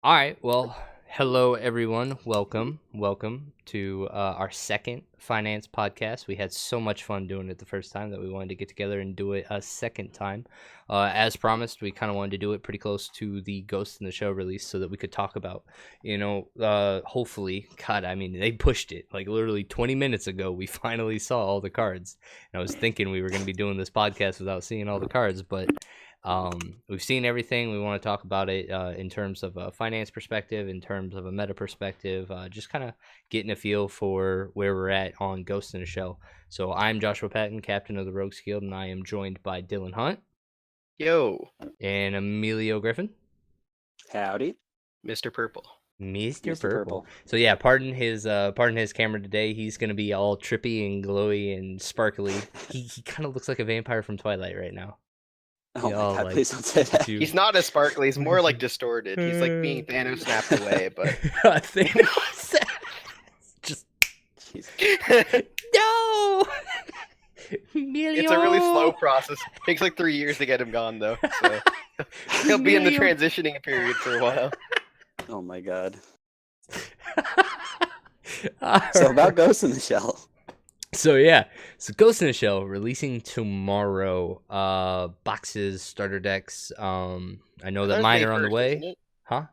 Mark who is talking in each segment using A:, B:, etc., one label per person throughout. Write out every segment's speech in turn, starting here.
A: All right. Well, hello everyone. Welcome to our second finance podcast. We had so much fun doing it the first time that we wanted to get together and do it a second time. As promised, we kind of wanted to do it pretty close to the Ghost in the Shell release so that we could talk about, hopefully, God, I mean, they pushed it like literally 20 minutes ago. We finally saw all the cards. And I was thinking we were going to be doing this podcast without seeing all the cards, but we've seen everything. We want to talk about it in terms of a finance perspective, in terms of a meta perspective, just kind of getting a feel for where we're at on Ghost in a Shell. So I'm Joshua Patton, captain of the Rogues Guild, and I am joined by Dylan Hunt.
B: Yo.
A: And Emilio Griffin.
C: Howdy.
B: Mr. Purple.
A: Mr. Purple. So yeah, pardon his camera today. He's gonna be all trippy and glowy and sparkly. He kind of looks like a vampire from Twilight right now.
C: Oh my God, please don't say that.
B: He's not as sparkly. He's more like distorted. He's like being Thanos snapped away, but
A: Thanos just no. Emilio.
B: It's a really slow process. Takes like 3 years to get him gone, though. So he'll be in the transitioning period for a while.
C: Oh my God. So about Ghost in the Shell.
A: So Ghost in the Shell releasing tomorrow. Boxes, starter decks. I know that mine are on the way. Huh?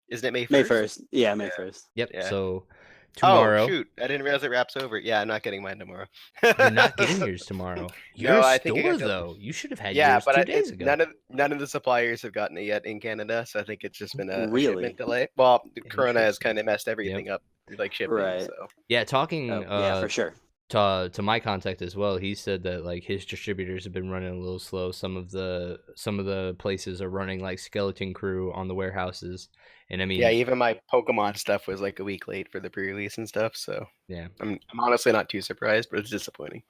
B: Isn't it May 1st?
C: May 1st. Yeah, May 1st.
A: Yep.
B: Yeah.
A: So tomorrow.
B: Oh shoot! I didn't realize it wraps over. Yeah, I'm not getting mine tomorrow.
A: You're not getting yours tomorw. You're a store though. You should have had yours
B: but
A: 2 days ago.
B: None of the suppliers have gotten it yet in Canada, so I think it's just been a
C: Really?
B: shipment delay. Well, Corona has kind of messed everything up, like shipping.
C: Right.
B: So.
A: Yeah, talking.
C: Yeah, for sure.
A: To my contact as well, he said that like his distributors have been running a little slow. Some of the places are running like skeleton crew on the warehouses, and I mean,
B: yeah, even my Pokemon stuff was like a week late for the pre-release and stuff. So
A: yeah,
B: I'm honestly not too surprised, but it's disappointing.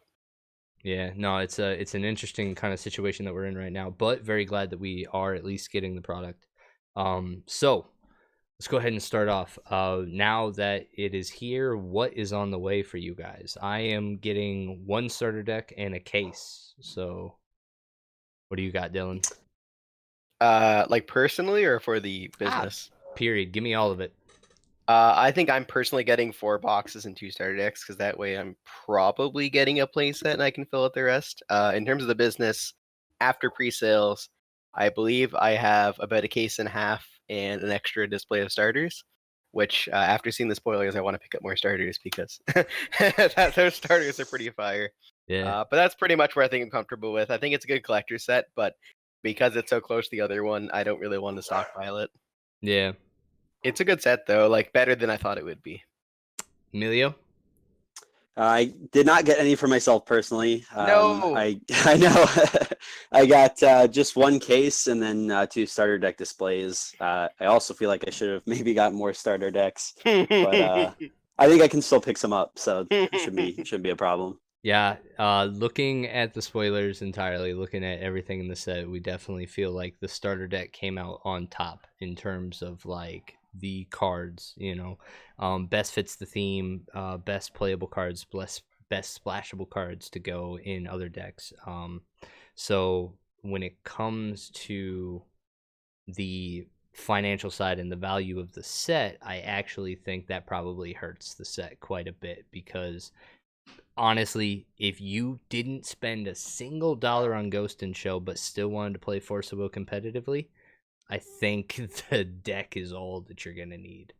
A: Yeah, no, it's an interesting kind of situation that we're in right now, but very glad that we are at least getting the product. So let's go ahead and start off. Now that it is here, what is on the way for you guys? I am getting 1 starter deck and a case. So what do you got, Dylan?
B: Like personally or for the business?
A: Period. Give me all of it.
B: I think I'm personally getting 4 boxes and 2 starter decks because that way I'm probably getting a playset and I can fill out the rest. In terms of the business, after pre-sales, I believe I have about a case and a half and an extra display of starters, which after seeing the spoilers, I want to pick up more starters because those starters are pretty fire.
A: Yeah.
B: But that's pretty much where I think I'm comfortable with. I think it's a good collector set, but because it's so close to the other one, I don't really want to stockpile it.
A: Yeah.
B: It's a good set, though, like better than I thought it would be.
A: Emilio?
C: I did not get any for myself personally.
B: No!
C: I know. I got just 1 case and then 2 starter deck displays. I also feel like I should have maybe got more starter decks, but I think I can still pick some up, so it shouldn't be a problem.
A: Yeah, looking at the spoilers entirely, looking at everything in the set, we definitely feel like the starter deck came out on top in terms of like the cards, best fits the theme, best playable cards, best splashable cards to go in other decks. So when it comes to the financial side and the value of the set, I actually think that probably hurts the set quite a bit because honestly, if you didn't spend a single dollar on Ghost and Shell but still wanted to play Force of Will competitively, I think the deck is all that you're gonna need.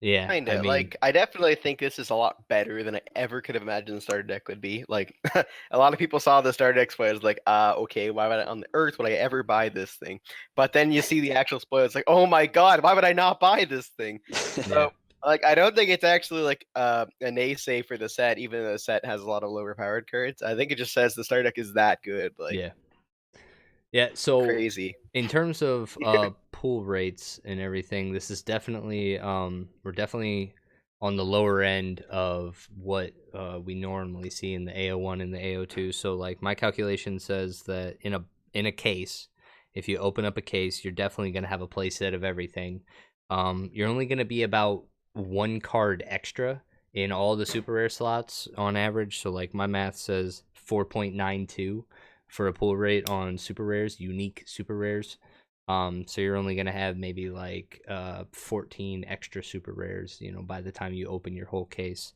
A: Yeah,
B: Kinda.
A: I mean,
B: Like, I definitely think this is a lot better than I ever could have imagined the starter deck would be. Like, a lot of people saw the starter deck spoilers like, okay, why would on the earth would I ever buy this thing? But then you see the actual spoilers, like, oh my god, why would I not buy this thing? So, like, I don't think it's actually like a naysay for the set, even though the set has a lot of lower powered cards. I think it just says the starter deck is that good. Like,
A: yeah. So
B: crazy.
A: In terms of pool rates and everything, this is definitely we're definitely on the lower end of what we normally see in the AO1 and the AO2. So like my calculation says that in a case, if you open up a case, you're definitely going to have a play set of everything. You're only going to be about 1 card extra in all the super rare slots on average. So like my math says 4.92 for a pull rate on super rares, unique super rares. So you're only gonna have maybe like 14 extra super rares, by the time you open your whole case.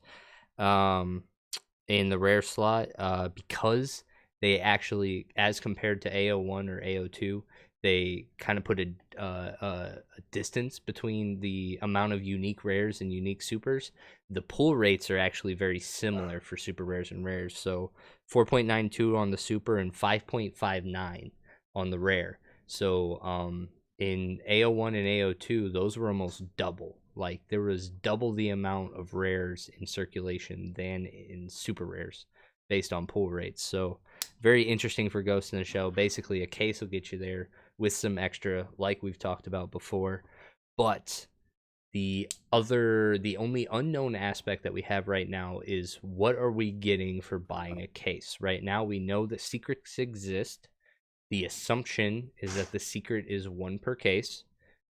A: In the rare slot, because they actually, as compared to AO1 or AO2, they kind of put a distance between the amount of unique rares and unique supers. The pull rates are actually very similar for super rares and rares. So 4.92 on the super and 5.59 on the rare. So in AO1 and AO2, those were almost double. Like, there was double the amount of rares in circulation than in super rares based on pull rates. So very interesting for Ghost in the Shell. Basically, a case will get you there with some extra, like we've talked about before. But the only unknown aspect that we have right now is, what are we getting for buying a case? Right now, we know that secrets exist. The assumption is that the secret is one per case,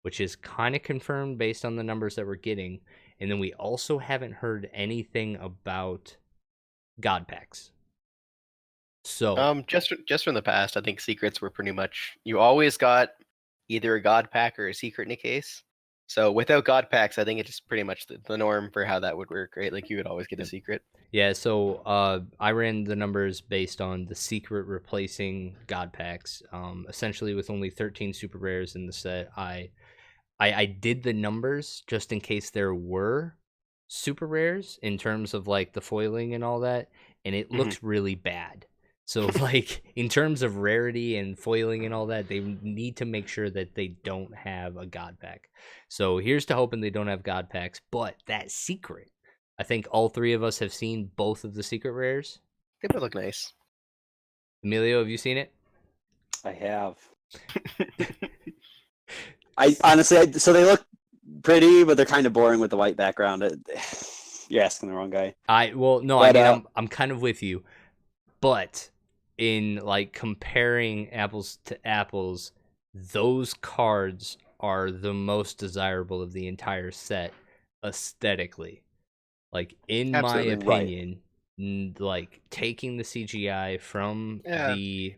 A: which is kind of confirmed based on the numbers that we're getting. And then we also haven't heard anything about God packs. So
B: just from the past, I think secrets were pretty much, you always got either a god pack or a secret in a case. So without god packs, I think it's just pretty much the norm for how that would work, right? Like, you would always get a secret.
A: yeah, so I ran the numbers based on the secret replacing god packs. Essentially, with only 13 super rares in the set, I did the numbers just in case there were super rares in terms of like the foiling and all that, and it looks really bad. So like, in terms of rarity and foiling and all that, they need to make sure that they don't have a god pack. So here's to hoping they don't have god packs. But that secret, I think all three of us have seen both of the secret rares.
B: They would look nice.
A: Emilio, have you seen it?
C: I have. I honestly, so they look pretty, but they're kind of boring with the white background. You're asking the wrong guy.
A: I'm kind of with you, but in like comparing apples to apples, those cards are the most desirable of the entire set aesthetically. Like, in
B: Absolutely.
A: my opinion, like, taking the CGI from the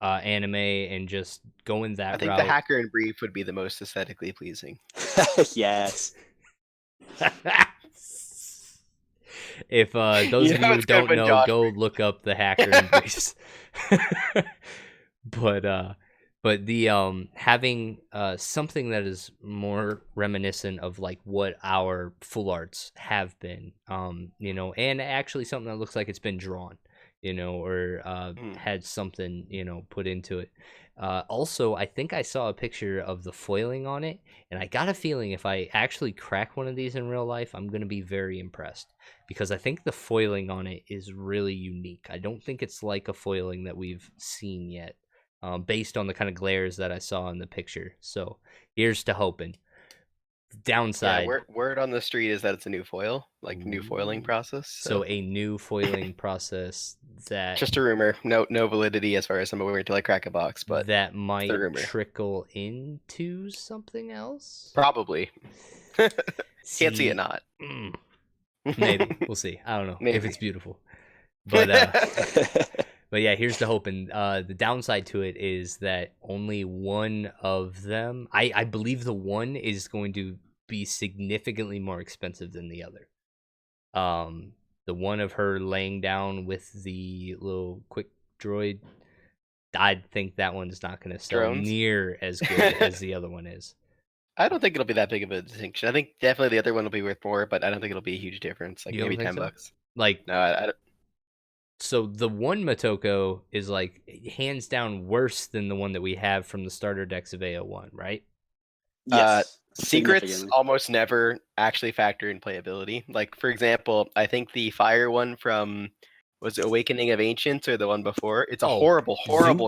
A: anime and just going that
B: I think
A: route.
B: the hacker in brief would be the most aesthetically pleasing.
C: Yes.
A: If those of you who don't know, go look up the hacker in briefs. But the having something that is more reminiscent of like what our full arts have been, and actually something that looks like it's been drawn, or had something, put into it. Also, I think I saw a picture of the foiling on it, and I got a feeling if I actually crack one of these in real life, I'm going to be very impressed, because I think the foiling on it is really unique. I don't think it's like a foiling that we've seen yet, based on the kind of glares that I saw in the picture. So here's to hoping. Downside.
B: Yeah, word on the street is that it's a new foil, like new foiling process.
A: So a new foiling process that
B: just a rumor, no validity as far as I'm aware until I crack a box, but
A: that might trickle into something else.
B: Probably. Can't see it not.
A: Maybe we'll see. I don't know if it's beautiful, but but yeah, here's the hope. And the downside to it is that only one of them, I believe the one is going to be significantly more expensive than the other. The one of her laying down with the little quick droid, I think that one's not going to sell near as good as the other one is.
B: I don't think it'll be that big of a distinction. I think definitely the other one will be worth more, but I don't think it'll be a huge difference. Like, maybe $10.
A: Like,
B: no, I don't.
A: So the one Motoko is like hands down worse than the one that we have from the starter decks of AO1, right?
C: Yes.
B: Secrets almost never actually factor in playability. Like, for example, I think the fire one from, was it Awakening of Ancients or the one before? It's a horrible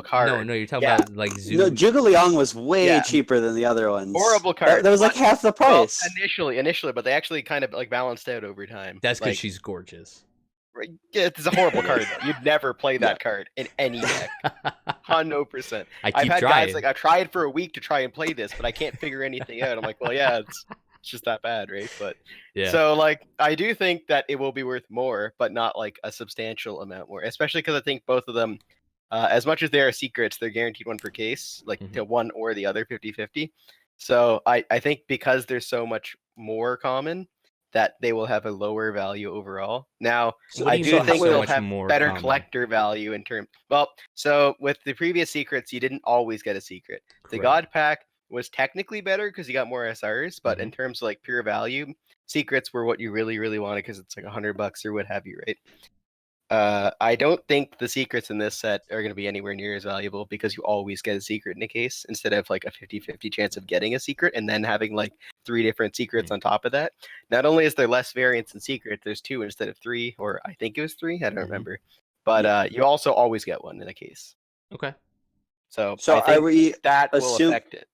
B: card.
A: No, you're talking about like Zoom.
C: No, Zhuge was way cheaper than the other ones.
B: Horrible card.
C: That was like half the price.
B: Well, initially, but they actually kind of like balanced out over time.
A: That's because she's gorgeous.
B: It's a horrible card. You'd never play that card in any deck. 100%.
A: I've had guys
B: like, I've tried for a week to try and play this, but I can't figure anything out. I'm like, well, yeah, it's just that bad, right? But
A: yeah.
B: So like, I do think that it will be worth more, but not like a substantial amount more. Especially because I think both of them As much as they are secrets, they're guaranteed one per case, like
A: Mhm.
B: to one or the other 50-50. So I think because they're so much more common, that they will have a lower value overall. Now,
A: What
B: I
A: do you
B: do
A: mean
B: think
A: so
B: they'll
A: much
B: have
A: more
B: better
A: common?
B: collector value in terms. Well, so with the previous secrets, you didn't always get a secret. The
A: Correct.
B: God Pack was technically better because you got more SRs, but in
A: Mhm.
B: terms of like pure value, secrets were what you really, really wanted because it's like $100 or what have you, right? I don't think the secrets in this set are going to be anywhere near as valuable because you always get a secret in a case instead of like a 50-50 chance of getting a secret and then having like 3 different secrets on top of that. Not only is there less variance in secret, there's 2 instead of 3, or I think it was 3, I don't
A: Mhm.
B: remember. But
C: Yeah.
B: you also always get one in a case.
A: Okay.
B: So
C: So
B: I
C: are
B: think
C: we
B: that will
C: assume?
B: affect it.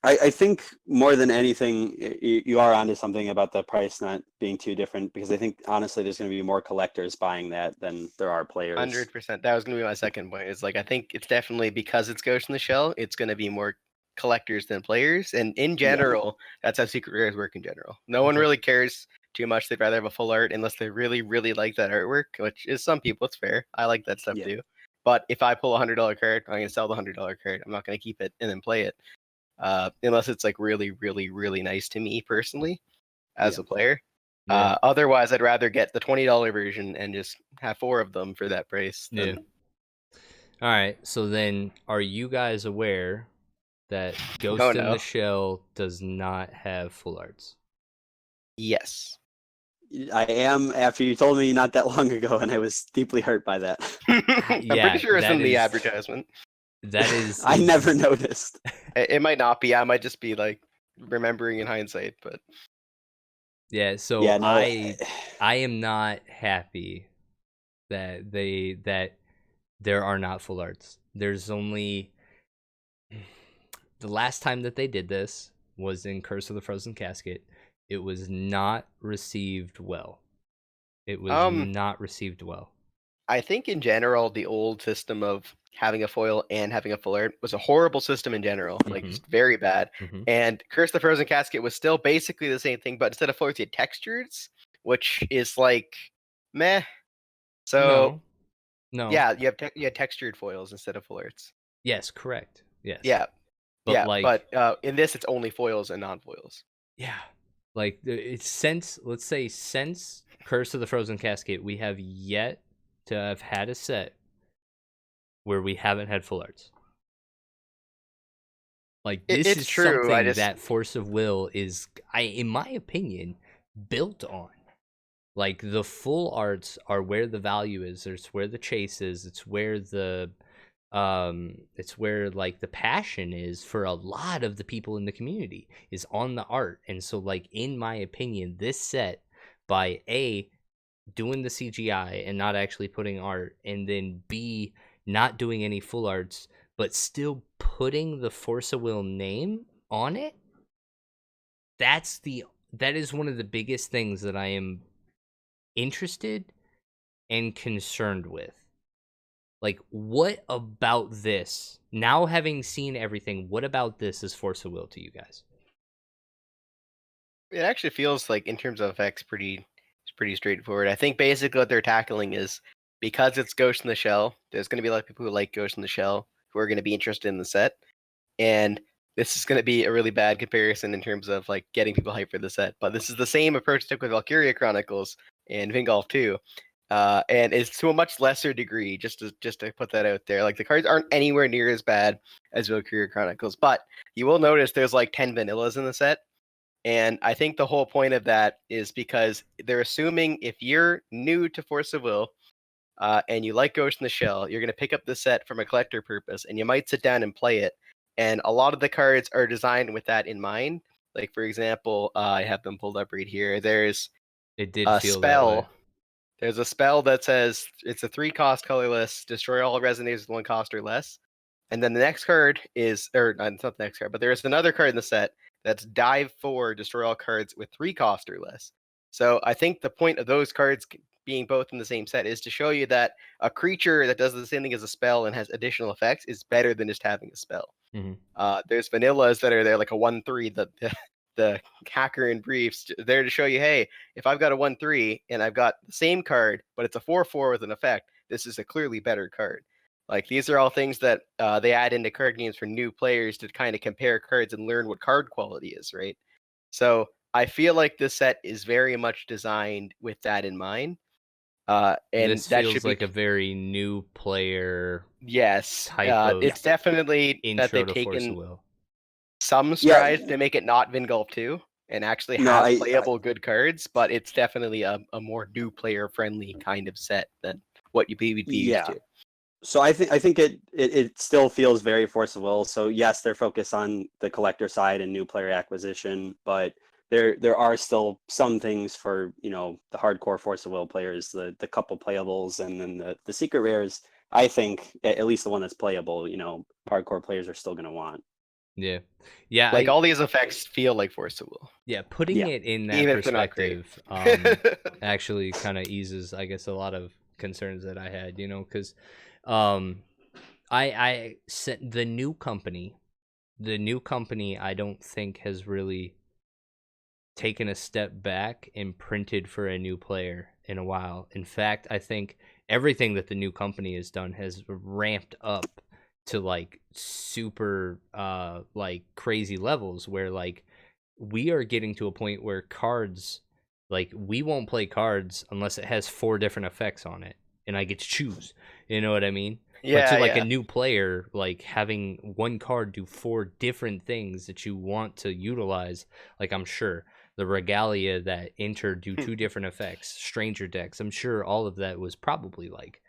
C: I think more than anything, you are onto something about the price not being too different, because I think honestly there's going to be more collectors buying that than there are players.
B: 100%. That was going to be my second point. Is like I think it's definitely because it's Ghost in the Shell, it's going to be more collectors than players. And in
C: Yeah.
B: general, that's how secret rares work in general. No one
A: Okay.
B: really cares too much. They'd rather have a full art unless they really, really like that artwork, which is some people. It's fair. I like that stuff
C: Yeah.
B: too. But if I pull $100 card, I'm going to sell the $100 card. I'm not going to keep it and then play it, unless it's like really, really, really nice to me personally as
C: Yeah.
B: a player.
A: Yeah.
B: Otherwise, I'd rather get the $20 version and just have 4 of them for that price.
A: Yeah.
B: Than...
A: All right. So then, are you guys aware that Ghost
B: Oh,
A: in
B: no.
A: the Shell does not have full arts?
B: Yes.
C: I am, after you told me not that long ago, and I was deeply hurt by that.
B: I'm pretty
A: Yeah,
B: sure it's
A: that
B: in the
A: is
B: advertisement.
A: that is
C: I never noticed.
B: It might not be. I might just be like remembering in hindsight, but
A: yeah. So
C: Yeah, no.
A: I am not happy that there are not full arts. There's only the last time that they did this was in Curse of the Frozen Casket. It was not received well. It was not received well.
B: I think in general the old system of having a foil and having a full art was a horrible system in general, like
A: Mhm.
B: just very bad.
A: Mhm.
B: And Curse the Frozen Casket was still basically the same thing, but instead of foils, you had textures, which is like meh. So
A: No.
B: yeah, you had textured foils instead of full arts.
A: Yes, correct. Yes.
B: Yeah,
A: But
B: yeah,
A: like
B: but in this it's only foils and non-foils.
A: yeah. Like it's since let's say since Curse of the Frozen Cascade, we have yet to have had a set where we haven't had full arts. Like this
B: It's
A: is
B: true. I
A: something
B: just
A: that Force of Will is in my opinion built on. Like the full arts are where the value is, it's where the chase is, it's where like the passion is for a lot of the people in the community is on the art. And so like in my opinion, this set by A doing the CGI and not actually putting art, and then B not doing any full arts but still putting the Force of Will name on it, that is one of the biggest things that I am interested and concerned with. Like, what about this? Now having seen everything, what about this is Force of Will to you guys?
B: it actually feels like in terms of effects it's pretty straightforward. I think basically what they're tackling is because it's Ghost in the Shell, there's going to be a lot of people who like Ghost in the Shell who are going to be interested in the set, and this is going to be a really bad comparison in terms of like getting people hyped for the set. But this is the same approach took with Valkyria Chronicles and Vingolf 2. And it's to a much lesser degree, just to put that out there. Like the cards aren't anywhere near as bad as Valkyria Chronicles, but you will notice there's like 10 vanillas in the set. And I think the whole point of that is because they're assuming if you're new to Force of Will and you like Ghost in the Shell, you're going to pick up the set from a collector purpose and you might sit down and play it. And a lot of the cards are designed with that in mind. Like, for example, I have them pulled up right here. There's
A: It did
B: a
A: feel that way.
B: spell. There's a spell that says it's a 3-cost colorless, destroy all resonators with 1 cost or less. And then the next card is, or it's not the next card, but there is another card in the set that's dive 4, destroy all cards with 3 cost or less. So I think the point of those cards being both in the same set is to show you that a creature that does the same thing as a spell and has additional effects is better than just having a spell. There's vanillas that are there, like a 1/3, the hacker in briefs, there to show you, hey, if I've got a 1/3 and I've got the same card, but it's a 4/4 with an effect, this is a clearly better card. Like these are all things that they add into card games for new players to kind of compare cards and learn what card quality is, right? So I feel like this set is very much designed with that in mind, and
A: This
B: that should
A: feels
B: be
A: like a very new player
B: yes.
A: type of
B: It's definitely that
A: intro
B: they've
A: to Force of
B: taken
A: Will.
B: some
C: Yeah,
B: strides to make it not Vingolf 2 and actually
C: no,
B: have playable good cards, but it's definitely a more new player friendly kind of set than what you would be used
C: yeah.
B: to.
C: So I think it still feels very Force of Will. So yes, they're focused on the collector side and new player acquisition, but there are still some things for the hardcore Force of Will players, the couple playables, and then the secret rares. I think at least the one that's playable, hardcore players are still going to want.
A: Yeah, yeah,
B: Like all these effects feel like Force of Will,
A: putting
C: Yeah,
A: it in that
B: even if they're not great.
A: perspective, actually kind of eases, I guess, a lot of concerns that I had, because, um, I said the new company, I don't think has really taken a step back and printed for a new player in a while. In fact, I think everything that the new company has done has ramped up to like super like crazy levels where like we are getting to a point where cards, like we won't play cards unless it has 4 different effects on it and I get to choose. You know what I mean? But to
B: Yeah,
A: like a
B: yeah.
A: new player, like having one card do 4 different things that you want to utilize, like I'm sure the regalia that enter do 2 different effects, stranger decks, I'm sure all of that was probably like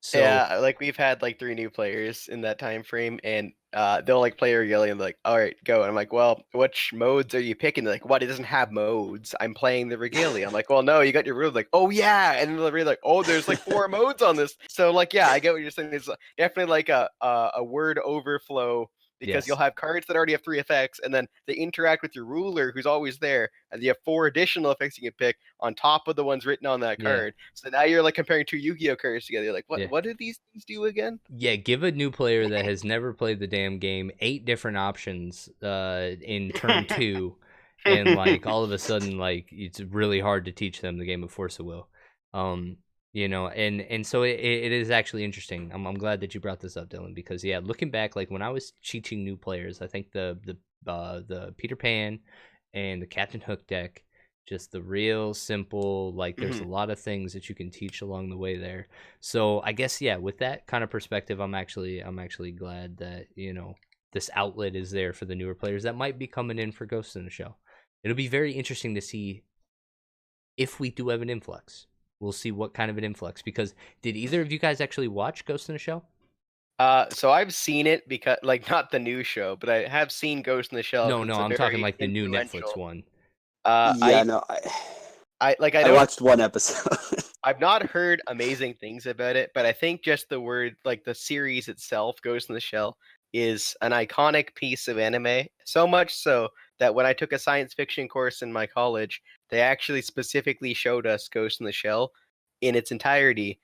A: so.
B: Yeah, like we've had like 3 new players in that time frame, and they'll like play Regalia and be like, all right, go. And I'm like, well, which modes are you picking? They're like, what? It doesn't have modes. I'm playing the Regalia. I'm like, well, no, you got your rules. Like, oh yeah, and then they'll be like, oh, there's like 4 modes on this. So like, yeah, I get what you're saying. It's definitely like a word overflow because you'll
A: Yes.
B: have cards that already have 3 effects, and then they interact with your ruler, who's always there, and you have 4 additional effects you can pick on top of the ones written on that
A: Yeah.
B: card. So now you're like comparing 2 Yu-Gi-Oh cards together. You're like, what?
A: Yeah.
B: What do these things do again?
A: Yeah, give a new player that has never played the damn game 8 different options in turn 2, and like all of a sudden like it's really hard to teach them the game of Force of Will. Um and so it is actually interesting. I'm glad that you brought this up, Dylan, because yeah, looking back, like when I was teaching new players, I think the Peter Pan and the Captain Hook deck, just the real simple, like there's a
B: Mhm.
A: lot of things that you can teach along the way there. So I guess yeah, with that kind of perspective, I'm actually glad that this outlet is there for the newer players that might be coming in for Ghost in the Shell. It'll be very interesting to see if we do have an influx. We'll see what kind of an influx, because did either of you guys actually watch Ghost in the Shell?
B: So I've seen it because, like, not the new show, but I have seen Ghost in the Shell
A: No,
B: because
A: no,
B: it's a
A: I'm talking
B: very
A: like the new Netflix
B: influential.
A: one.
B: Uh,
C: yeah.
B: I,
C: No,
B: I
C: I
B: don't.
C: watched one episode.
B: I've not heard amazing things about it, but I think just the word, like the series itself, Ghost in the Shell, is an iconic piece of anime. So much so that when I took a science fiction course in my college, they actually specifically showed us Ghost in the Shell in its entirety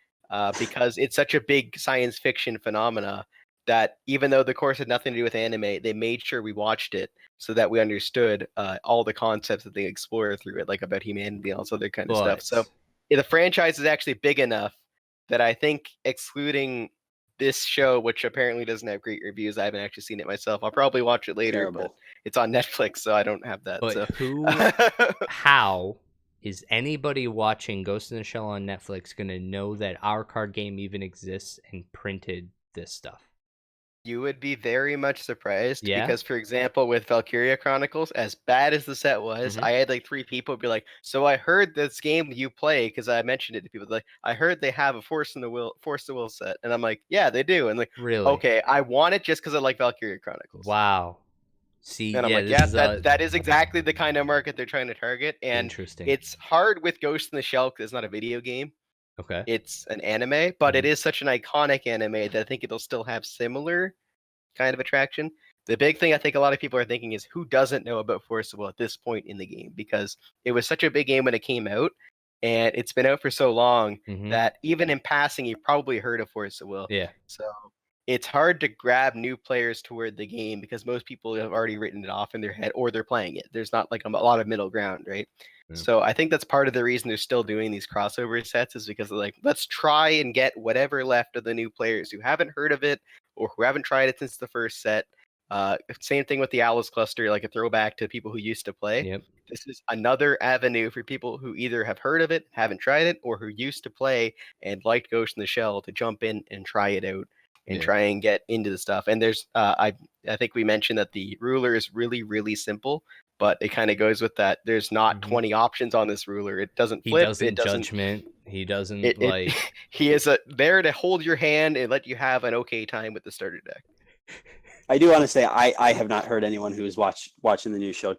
B: because it's such a big science fiction phenomena that even though the course had nothing to do with anime, they made sure we watched it so that we understood all the concepts that they explore through it, like about humanity and all this other kind of stuff. So
A: But
B: yeah, the franchise is actually big enough that I think, excluding this show, which apparently doesn't have great reviews, I haven't actually seen it myself. I'll probably watch it later, but
C: Terrible.
B: it's on Netflix, so I don't have that.
A: but
B: So
A: how is anybody watching Ghost in the Shell on Netflix gonna know that our card game even exists and printed this stuff?
B: you would be very much surprised
A: Yeah.
B: because, for example, with Valkyria Chronicles, as bad as the set was,
A: Hmm.
B: I had like 3 people be like, "So I heard this game you play because I mentioned it to people. Like, I heard they have a Force the Will set," and I'm like, "Yeah, they do." And like,
A: Really?
B: okay, I want it just because I like Valkyria Chronicles.
A: Wow. See,
B: And I'm
A: yeah,
B: like,
A: this
B: yeah,
A: is
B: that is exactly the kind of market they're trying to target. And
A: interesting.
B: it's hard with Ghost in the Shell because it's not a video game.
A: Okay.
B: It's an anime, but it
A: Hmm.
B: is such an iconic anime that I think it'll still have similar kind of attraction. The big thing I think a lot of people are thinking is who doesn't know about Forcible at this point in the game, because it was such a big game when it came out, and it's been out for so long
A: Hmm.
B: that even in passing, you probably heard of Forcible.
A: Yeah.
B: So it's hard to grab new players toward the game because most people have already written it off in their head or they're playing it. There's not like a lot of middle ground, right?
A: Yeah.
B: So I think that's part of the reason they're still doing these crossover sets is because they're like, let's try and get whatever left of the new players who haven't heard of it or who haven't tried it since the first set. Same thing with the Alice cluster, like a throwback to people who used to play.
A: Yep.
B: This is another avenue for people who either have heard of it, haven't tried it, or who used to play and liked Ghost in the Shell to jump in and try it out and
A: Yeah.
B: try and get into the stuff. And there's I think we mentioned that the ruler is really, really simple, but it kind of goes with that. There's not 20 options on this ruler. It doesn't
A: He
B: flip.
A: doesn't
B: It doesn't.
A: judgment. He doesn't
B: It
A: like.
B: he is there to hold your hand and let you have an okay time with the starter deck.
C: I do want to say I have not heard anyone who's watching the new show,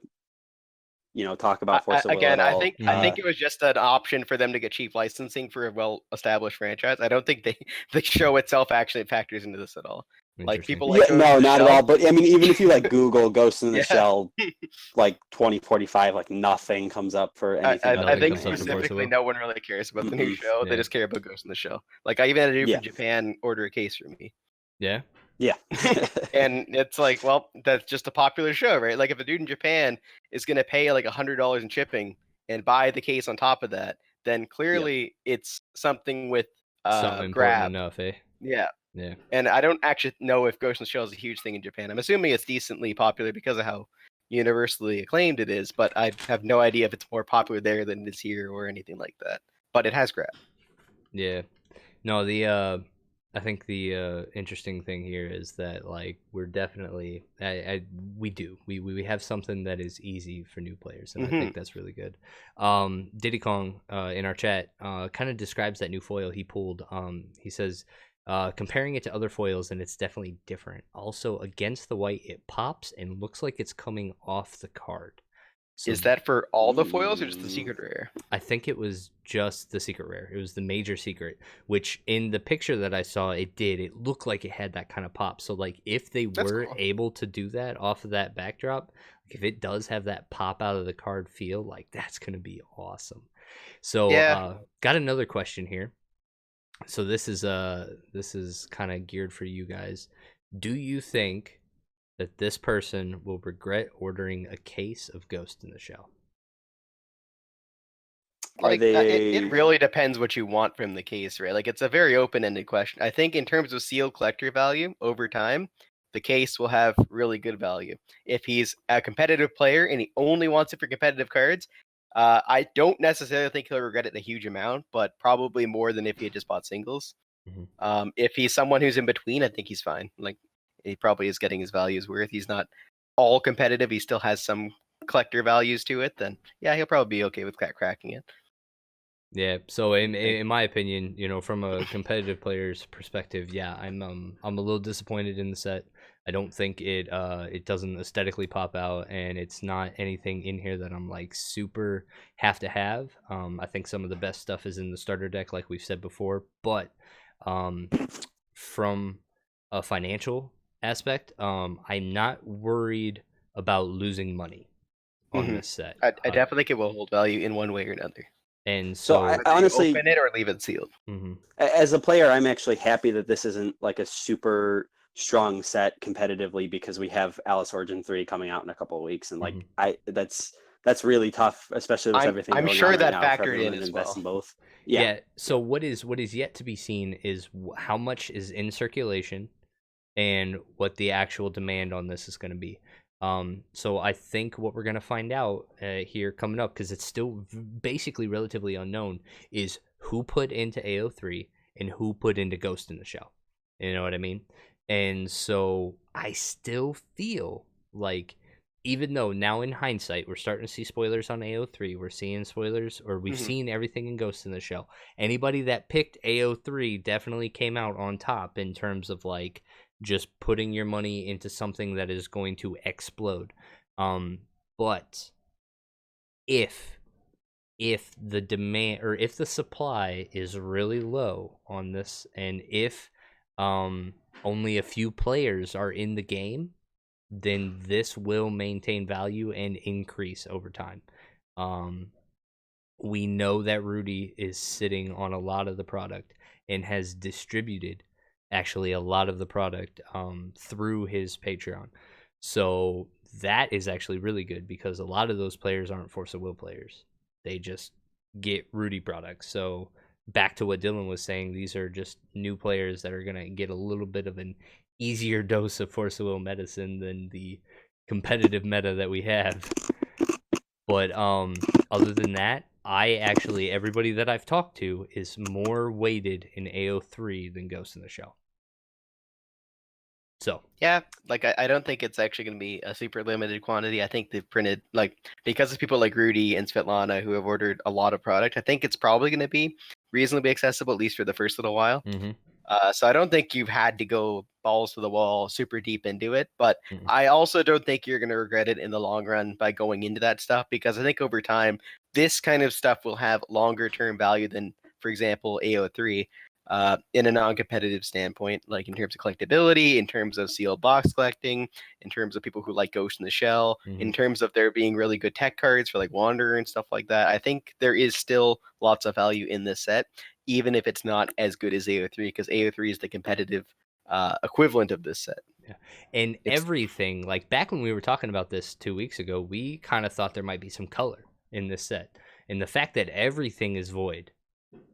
C: talk about Force of Will
B: Again,
C: at all.
B: I think it was just an option for them to get cheap licensing for a well-established franchise. I don't think the show itself actually factors into this at all. Like people like
C: Yeah, no,
B: Ghost in the
C: not at
B: Shell.
C: all. But I mean, even if you like Google Ghost in the
B: Yeah.
C: Shell, like 2045, like nothing comes up for anything.
B: I
A: Nothing
B: think
A: comes up to Force of
B: specifically
A: Will.
B: no one really cares about the new show.
A: Yeah.
B: They just care about Ghost in the Shell. Like I even had a dude
C: Yeah.
B: from Japan order a case for me.
A: Yeah.
C: Yeah.
B: And it's like, well, that's just a popular show, right? Like if a dude in Japan is going to pay like $100 in shipping and buy the case on top of that, then clearly it's something with
A: Something important
B: grab.
A: enough, eh?
B: Yeah.
A: Yeah.
B: And I don't actually know if Ghost in the Shell is a huge thing in Japan. I'm assuming it's decently popular because of how universally acclaimed it is, but I have no idea if it's more popular there than it is here or anything like that. But it has grab.
A: Yeah. No, I think the interesting thing here is that like we're definitely we have something that is easy for new players, and I think that's really good. Diddy Kong in our chat kind of describes that new foil he pulled. He says comparing it to other foils, and it's definitely different. Also against the white, it pops and looks like it's coming off the card. So
B: is that for all the foils or just the secret rare?
A: I think it was just the secret rare. It was the major secret, which in the picture that I saw, it looked like it had that kind of pop. So like if they were
B: cool.
A: able to do that off of that backdrop, if it does have that pop out of the card feel, like that's going to be awesome. So got another question here. So this is kind of geared for you guys. Do you think that this person will regret ordering a case of Ghost in the Shell?
B: Like it really depends what you want from the case, right? Like it's a very open-ended question. I think in terms of sealed collector value over time, the case will have really good value. If he's a competitive player and he only wants it for competitive cards, I don't necessarily think he'll regret it a huge amount, but probably more than if he had just bought singles. If he's someone who's in between, I think he's fine. Like he probably is getting his values worth. He's not all competitive. He still has some collector values to it. Then yeah, he'll probably be okay with cracking it.
A: Yeah. So in my opinion, from a competitive player's perspective, yeah, I'm a little disappointed in the set. I don't think it doesn't aesthetically pop out, and it's not anything in here that I'm like super have to have. I think some of the best stuff is in the starter deck, like we've said before, but from a financial aspect, I'm not worried about losing money on this set.
B: I definitely think it will hold value in one way or another.
A: And so
C: I honestly
B: open it or leave it sealed.
C: As a player, I'm actually happy that this isn't like a super strong set competitively because we have Alice Origin 3 coming out in a couple of weeks, and like that's really tough, especially with everything
B: I'm
C: going
B: sure
C: on
B: that
C: right now,
B: factored in as
C: invest
B: well.
C: in both.
A: Yeah. So what is yet to be seen is how much is in circulation and what the actual demand on this is going to be. So I think what we're going to find out here coming up, because it's still basically relatively unknown, is who put into AO3 and who put into Ghost in the Shell. You know what I mean? And so I still feel like, even though now in hindsight we're starting to see spoilers on AO3, we're seeing spoilers, or we've seen everything in Ghost in the Shell. Anybody that picked AO3 definitely came out on top in terms of like just putting your money into something that is going to explode. But if the demand or if the supply is really low on this, and if only a few players are in the game, then this will maintain value and increase over time. We know that Rudy is sitting on a lot of the product and has distributed actually a lot of the product through his Patreon. So that is actually really good because a lot of those players aren't Force of Will players. They just get Rudy products. So back to what Dylan was saying, these are just new players that are going to get a little bit of an easier dose of Force of Will medicine than the competitive meta that we have. But other than that, I actually, everybody that I've talked to is more weighted in AO3 than Ghost in the Shell. So
B: Yeah, like I don't think it's actually going to be a super limited quantity. I think they've printed, like, because of people like Rudy and Svetlana who have ordered a lot of product, I think it's probably going to be reasonably accessible, at least for the first little while.
A: mm-hmm.
B: So I don't think you've had to go balls to the wall super deep into it, but
A: Mm-mm.
B: I also don't think you're going to regret it in the long run by going into that stuff, because I think over time, this kind of stuff will have longer term value than, for example, AO3. In a non-competitive standpoint, like in terms of collectability, in terms of sealed box collecting, in terms of people who like Ghost in the Shell, in terms of there being really good tech cards for like Wanderer and stuff like that, I think there is still lots of value in this set, even if it's not as good as AO3, because AO3 is the competitive equivalent of this set.
A: Yeah. And
B: It's
A: everything, like back when we were talking about this 2 weeks ago, we kind of thought there might be some color in this set. And the fact that everything is void.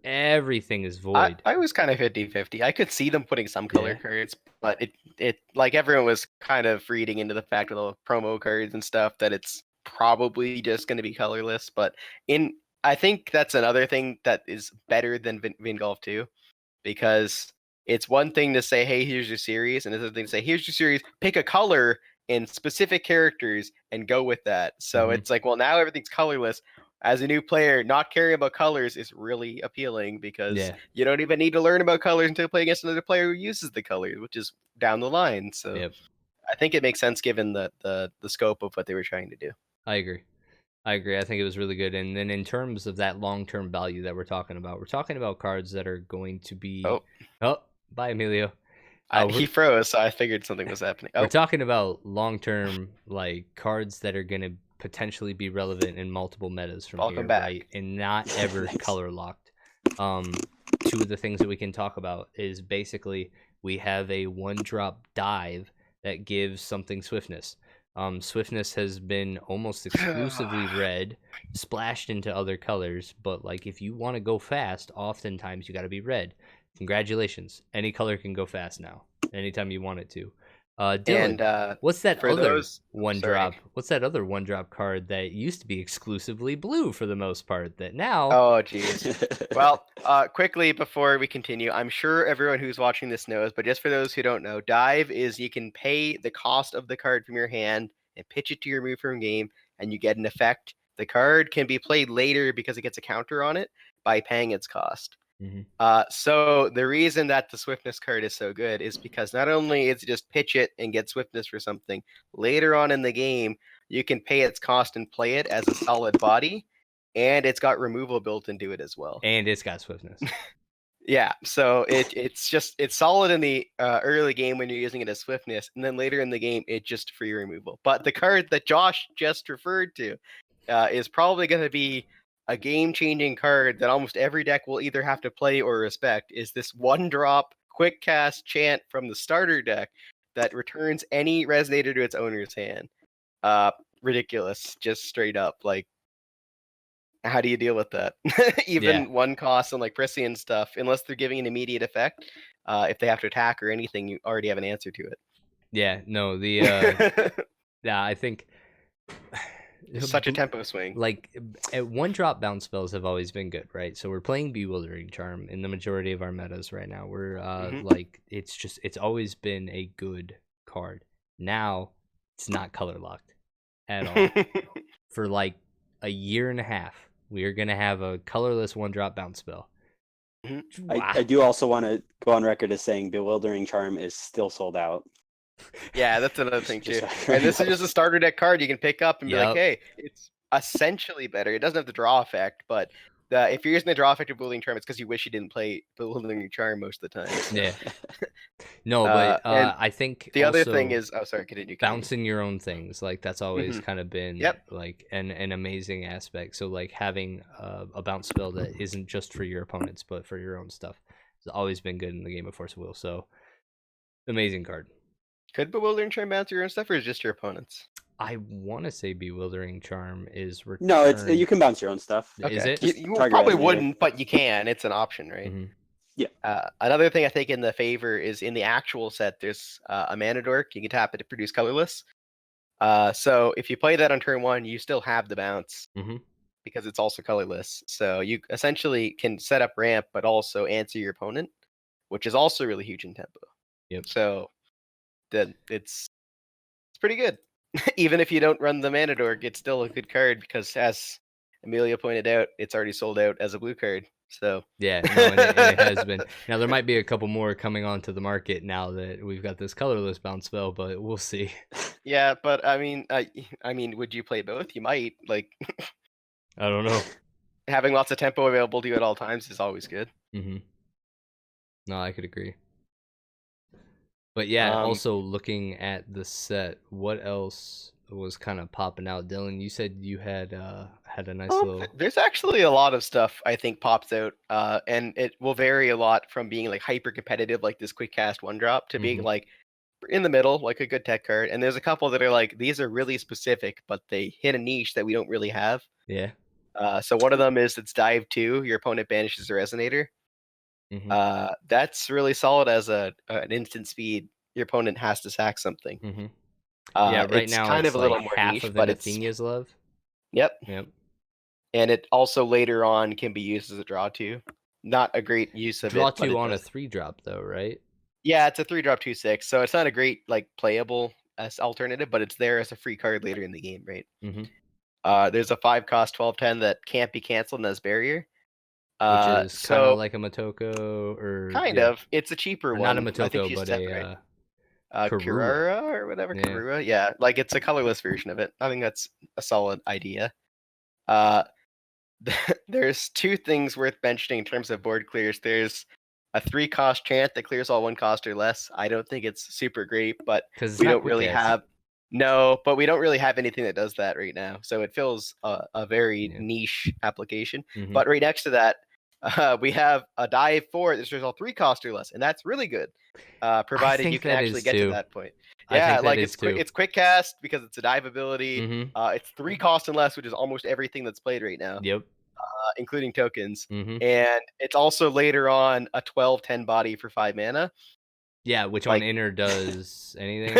A: Everything is void.
B: I was kind of 50-50. I could see them putting some color
A: Yeah.
B: cards, but it like everyone was kind of reading into the fact of the promo cards and stuff that it's probably just going to be colorless. But in I think that's another thing that is better than Vingolf 2, because it's one thing to say, hey, here's your series, and another thing to say, here's your series, pick a color and specific characters and go with that. So
A: Mhm.
B: it's like, well, now everything's colorless. As a new player, not caring about colors is really appealing, because
A: Yeah.
B: you don't even need to learn about colors until you play against another player who uses the colors, which is down the line. So
A: Yep.
B: I think it makes sense given the scope of what they were trying to do.
A: I agree. I agree. I think it was really good. And then in terms of that long-term value that we're talking about cards that are going to be.
B: Oh,
A: Oh, bye, Emilio. We're
B: he froze, so I figured something was happening.
A: we're
B: Oh,
A: talking about long-term like cards that are going to potentially be relevant in multiple metas from
B: welcome
A: here,
B: back.
A: right? And not ever
C: Thanks.
A: color locked. Two of the things that we can talk about is basically we have a one-drop dive that gives something swiftness. Swiftness has been almost exclusively red, splashed into other colors, but like if you want to go fast, oftentimes you got to be red. Congratulations, any color can go fast now, anytime you want it to. Dylan,
B: And
A: what's that
B: for
A: other
B: those,
A: one
B: sorry.
A: drop? What's that other one drop card that used to be exclusively blue for the most part? That now,
B: Oh, jeez. Well, quickly before we continue, I'm sure everyone who's watching this knows, but just for those who don't know, dive is you can pay the cost of the card from your hand and pitch it to your move from game, and you get an effect. The card can be played later because it gets a counter on it by paying its cost.
A: Mhm.
B: So the reason that the swiftness card is so good is because not only is it just pitch it and get swiftness for something, later on in the game, you can pay its cost and play it as a solid body, and it's got removal built into it as well.
A: and it's got swiftness.
B: Yeah, so it's solid in the early game when you're using it as swiftness, and then later in the game it's just free removal. But the card that Josh just referred to is probably going to be a game-changing card that almost every deck will either have to play or respect. Is this one-drop quick cast chant from the starter deck that returns any resonator to its owner's hand? Ridiculous, just straight up. Like, how do you deal with that?
A: Yeah.
B: Even one cost and like Prissy stuff, unless they're giving an immediate effect, if they have to attack or anything, you already have an answer to
A: Yeah, no,
B: it.
A: yeah, I think
B: Such a tempo swing.
A: like at one drop bounce spells have always been good, right? So we're playing Bewildering Charm in the majority of our metas right now. We're like it's always been a good card. Now it's not color locked at all. For like a year and a half, we are gonna have a colorless one drop bounce spell.
C: I do also want to go on record as saying Bewildering Charm is still sold out.
B: Yeah, that's another thing too.
C: Just
B: And this is just a starter deck card you can pick up and be like,
A: Yep.
B: hey, it's essentially better. It doesn't have the draw effect, but if you're using the draw effect of Bewildering Charm, it's because you wish you didn't play Bewildering Charm most of the time. So.
A: Yeah. No, but
B: And
A: I think
B: the other thing
A: also
B: is, oh, sorry, continue.
A: bouncing your own things, like that's always
B: Mhm.
A: kind of been
B: Yep.
A: like an amazing aspect. So like having a bounce spell that isn't just for your opponents but for your own stuff has always been good in the game of Force of Will. So Amazing card.
B: Could Bewildering Charm bounce your own stuff, or is it just your opponents?
A: I want to say Bewildering Charm is returned.
C: No, it's you can bounce your own stuff.
A: Is
B: Okay.
A: it?
B: You
C: Target
B: probably
C: resonator.
B: wouldn't, but you can. It's an option, right?
A: Mhm.
B: Another thing I think in the favor is in the actual set, there's a mana dork. You can tap it to produce colorless. So if you play that on turn 1, you still have the bounce
A: Mhm.
B: because it's also colorless. So you essentially can set up ramp, but also answer your opponent, which is also really huge in tempo.
A: Yep.
B: So then it's pretty good. Even if you don't run the mana dork, it's still a good card because, as Amelia pointed out, it's already sold out as a blue card. So
A: Yeah, no, and it has been. Now there might be a couple more coming onto the market now that we've got this colorless bounce spell, but we'll see.
B: yeah, but I mean, would you play both? You might. Like
A: I don't know.
B: having lots of tempo available to you at all times is always good.
A: Mhm. No, I could agree. But yeah, also looking at the set, what else was kind of popping out? Dylan, you said you had a nice little.
B: There's actually a lot of stuff I think pops out, and it will vary a lot from being like hyper competitive, like this quick cast 1-drop, to being
A: Mhm.
B: like in the middle, like a good tech card. And there's a couple that are like these are really specific, but they hit a niche that we don't really have.
A: Yeah.
B: So one of them is it's Dive 2. Your opponent banishes a Resonator.
A: Mhm.
B: That's really solid as an instant speed. Your opponent has to sack something.
A: Mhm. Yeah, right
B: It's
A: now
B: kind of
A: it's
B: a
A: like
B: little more
A: half
B: niche,
A: of an
B: but it's
A: Athenia's love.
B: yep.
A: Yep.
B: And it also later on can be used as a draw 2. Not a great use of
A: Draw
B: it, but
A: 2
B: it
A: on a
B: does.
A: 3-drop though, right?
B: Yeah, it's a 3-drop 2/6, so it's not a great like playable as alternative, but it's there as a free card later in the game, right?
A: Mhm.
B: There's a 5-cost 12/10 that can't be canceled and has barrier.
A: Which is kind of
B: So
A: like a Motoko, or
B: kind
A: yeah,
B: of. It's a cheaper
A: or not a
B: one. I think
A: Motoko,
B: she's
A: but
B: separate.
A: a Karua.
B: Kirara or whatever,
A: Yeah.
B: Karua. Yeah, like it's a colorless version of it. I think that's a solid idea. Uh, there's two things worth mentioning in terms of board clears. There's a 3-cost chant that clears all 1 cost or less. I don't think it's super great, but
A: Because it's
B: we
A: not
B: don't
A: quick
B: really
A: cast.
B: have we don't really have anything that does that right now. So it fills a very
A: Yeah.
B: niche application.
A: Mhm.
B: But right next to that, we have a Dive 4 that destroys all 3 cost or less, and that's really good, provided you
A: think
B: can
A: that
B: actually
A: is
B: get to
A: too.
B: that point.
A: I
B: Yeah,
A: think that
B: like
A: is too.
B: it's quick cast because it's a dive ability.
A: Mhm.
B: It's 3 cost and less, which is almost everything that's played right now,
A: Yep.
B: including tokens.
A: Mhm.
B: And it's also later on a 12/10 body for 5 mana.
A: Yeah, which on
B: Like
A: Inner does anything,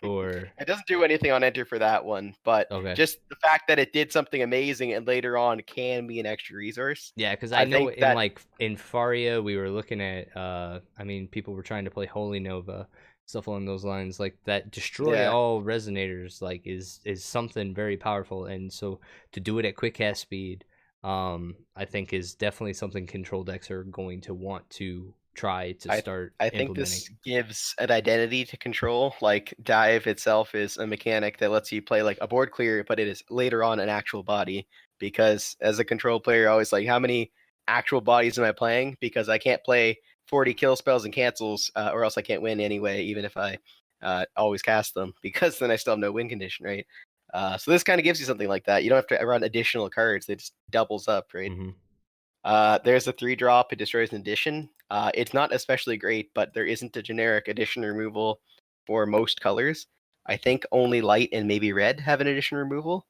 A: or
B: it doesn't do anything on enter for that one, but
A: okay.
B: just the fact that it did something amazing and later on can be an extra resource.
A: Yeah, because I
B: I
A: know
B: think that
A: in Faria we were looking at. I mean, people were trying to play Holy Nova, stuff along those lines. Like that, destroy
B: yeah,
A: all resonators. Like is something very powerful, and so to do it at quick cast speed, I think is definitely something control decks are going to want to try to
B: I
A: start
B: I think
A: implementing.
B: this gives an identity to control. Like dive itself is a mechanic that lets you play like a board clear, but it is later on an actual body. Because as a control player, I always like how many actual bodies am I playing? Because I can't play 40 kill spells and cancels, or else I can't win anyway, even if I always cast them. Because then I still have no win condition, right? So this kind of gives you something like that. You don't have to run additional cards; it just doubles up, right?
A: Mm-hmm.
B: There's a 3-drop. It destroys an addition. It's not especially great, but there isn't a generic addition removal for most colors. I think only light and maybe red have an addition removal.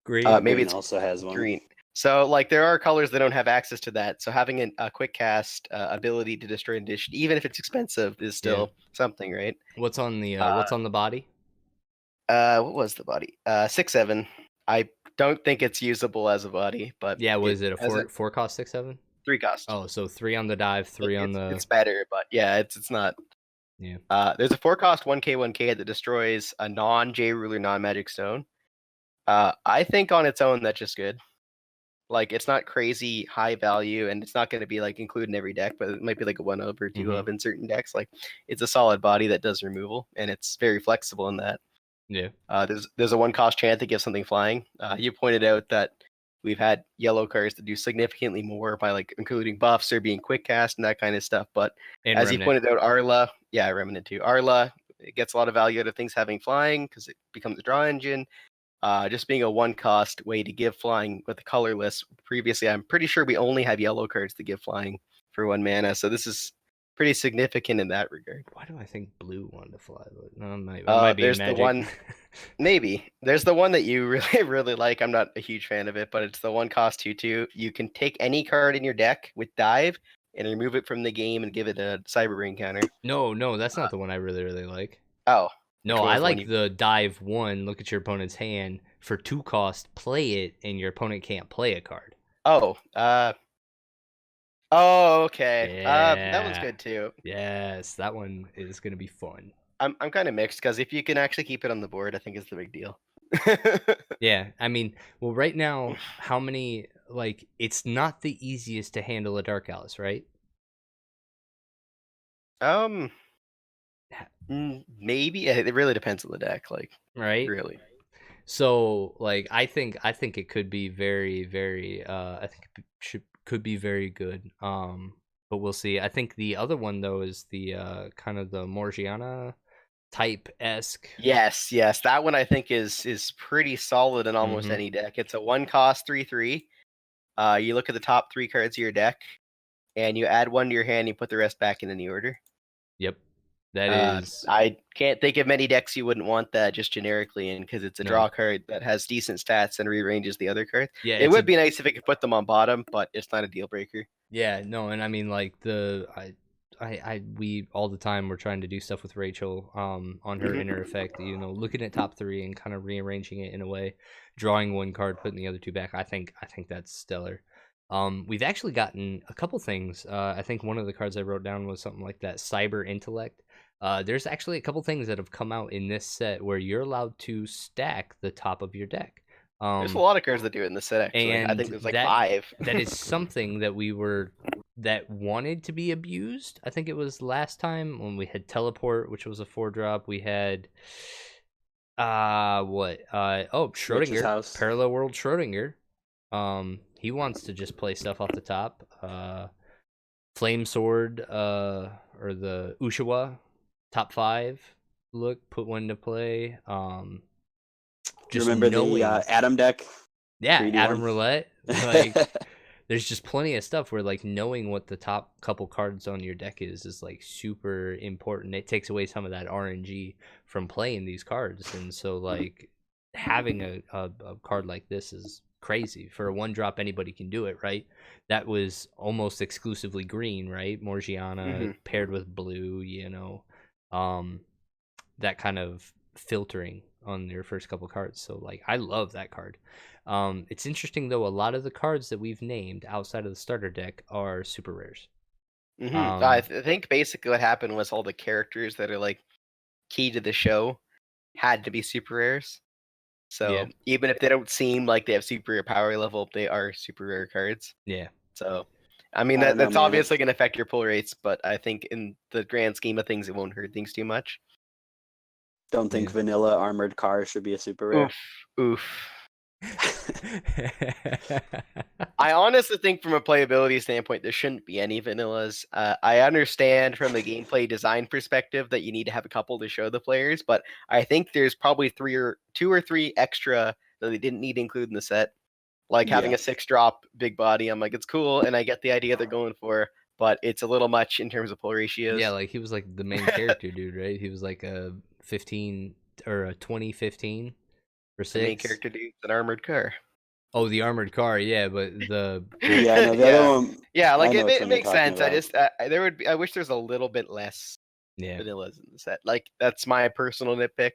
A: Green.
C: Yeah,
B: Maybe
C: green
B: it's
C: also has one.
B: green. So like there are colors that don't have access to that. So having a quick cast ability to destroy an addition, even if it's expensive, is still something, right?
A: What's on the body?
B: What was the body? 6/7. I don't think it's usable as a body, but
A: Yeah,
B: it
A: was it a
B: has a
A: 4 cost 6/7?
B: 3-cost.
A: Oh, so 3 on the dive, 3 on the
B: It's better, but yeah, it's not.
A: yeah.
B: There's a 4-cost 1K that destroys a non-J ruler non-magic stone. I think on its own that's just good. Like it's not crazy high value, and it's not going to be like included in every deck, but it might be like a 1 of or 2 of in certain decks. Like it's a solid body that does removal, and it's very flexible in that.
A: Yeah.
B: There's a 1-cost chant that gives something flying. You pointed out that we've had yellow cards that do significantly more by like including buffs or being quick cast and that kind of stuff. But
A: And
B: as
A: Remnant.
B: you pointed out, Arla, yeah, Remnant too. Arla, it gets a lot of value out of things having flying because it becomes a draw engine. Just being a 1-cost way to give flying with the colorless. Previously, I'm pretty sure we only have yellow cards to give flying for 1 mana. So this is pretty significant in that regard.
A: Why do I think blue wanted to fly? But no, I might be
B: There's the
A: magic.
B: one, maybe. There's the one that you really, really like. I'm not a huge fan of it, but it's the one cost 2/2. You can take any card in your deck with dive and remove it from the game and give it a Cyber Ring counter.
A: No, that's not the one I really like.
B: Oh.
A: No,
B: Which one
A: I
B: was the one
A: like the dive 1, look at your opponent's hand, for 2 cost, play it, and your opponent can't play a card.
B: Oh, okay. That one's
A: Yeah.
B: good too.
A: Yes, that one is going to be fun.
B: I'm kind of mixed because if you can actually keep it on the board, I think it's the big deal.
A: Yeah, I mean, well, right now, how many, like, it's not the easiest to handle a Dark Alice, right?
B: Maybe it really depends on the deck, like,
A: Right?
B: really.
A: So, like, I think it could be very, very, I think it could be very good. But we'll see. I think the other one though is the kind of the Morgiana type esque.
B: Yes, that one I think is pretty solid in almost any deck. It's a 1 cost 3/3. You look at the top 3 cards of your deck, and you add 1 to your hand. You put the rest back in any order.
A: Yep, that is.
B: I can't think of many decks you wouldn't want that just generically in, because it's a draw card that has decent stats and rearranges the other cards.
A: Yeah,
B: it would be nice if it could put them on bottom, but it's not a deal breaker.
A: Yeah, no, and I mean, like, we all the time we're trying to do stuff with Rachel on her inner effect, looking at top 3 and kind of rearranging it in a way, drawing 1 card, putting the other 2 back. I think that's stellar. We've actually gotten a couple things. I think one of the cards I wrote down was something like that, Cyber Intellect. There's actually a couple things that have come out in this set where you're allowed to stack the top of your deck.
B: There's a lot of cards that do it in the set, actually.
A: And
B: I think there's like 5.
A: That is something that that wanted to be abused. I think it was last time when we had Teleport, which was a 4-drop. We had Schrodinger,
C: House.
A: Parallel World Schrodinger. He wants to just play stuff off the top. Flame Sword, or the Ushiwa, top 5. Look, put 1 to play.
C: Just remember the Atom deck?
A: Yeah, Atom Roulette. Like, there's just plenty of stuff where, like, knowing what the top couple cards on your deck is like super important. It takes away some of that RNG from playing these cards, and so like having a card like this is crazy. For a 1-drop, anybody can do it, right? That was almost exclusively green, right? Morgiana paired with blue, that kind of filtering on your first couple cards. So like, I love that card. It's interesting though, a lot of the cards that we've named outside of the starter deck are super rares.
B: I think basically what happened was all the characters that are like key to the show had to be super rares. So even if they don't seem like they have super power level, they are super rare cards.
A: Yeah.
B: So I mean, that's obviously going to affect your pull rates, but I think in the grand scheme of things, it won't hurt things too much.
C: Don't think vanilla armored car should be a super rare.
B: Oof. I honestly think from a playability standpoint, there shouldn't be any vanillas. I understand from the gameplay design perspective that you need to have a couple to show the players, but I think there's probably 2 or 3 extra that they didn't need to include in the set. Like having a 6-drop big body. I'm like, it's cool, and I get the idea they're going for, but it's a little much in terms of pull ratios.
A: Yeah, like he was like the main character, dude, right? He was like a 15 or a 2015 for 6.
B: The main character dude's an armored car.
A: Oh, the armored car, yeah, but the
C: other one.
B: Yeah, like it makes sense. About. I wish there's a little bit less vanillas in the set. Like, that's my personal nitpick.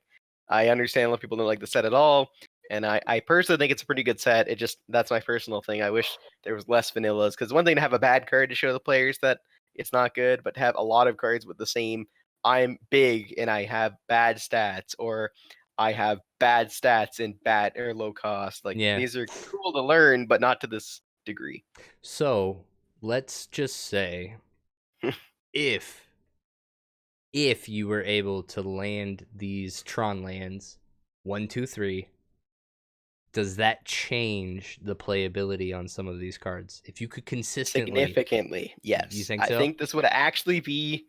B: I understand a lot of people don't like the set at all, and I personally think it's a pretty good set. That's my personal thing. I wish there was less vanillas, because one thing to have a bad card to show the players that it's not good, but to have a lot of cards with the same, I'm big and I have bad stats, or I have bad stats and bad or low cost. Like, these are cool to learn, but not to this degree.
A: So let's just say if you were able to land these Tron lands 1, 2, 3, does that change the playability on some of these cards? If you could consistently,
B: significantly, yes.
A: You think so?
B: I think this would actually be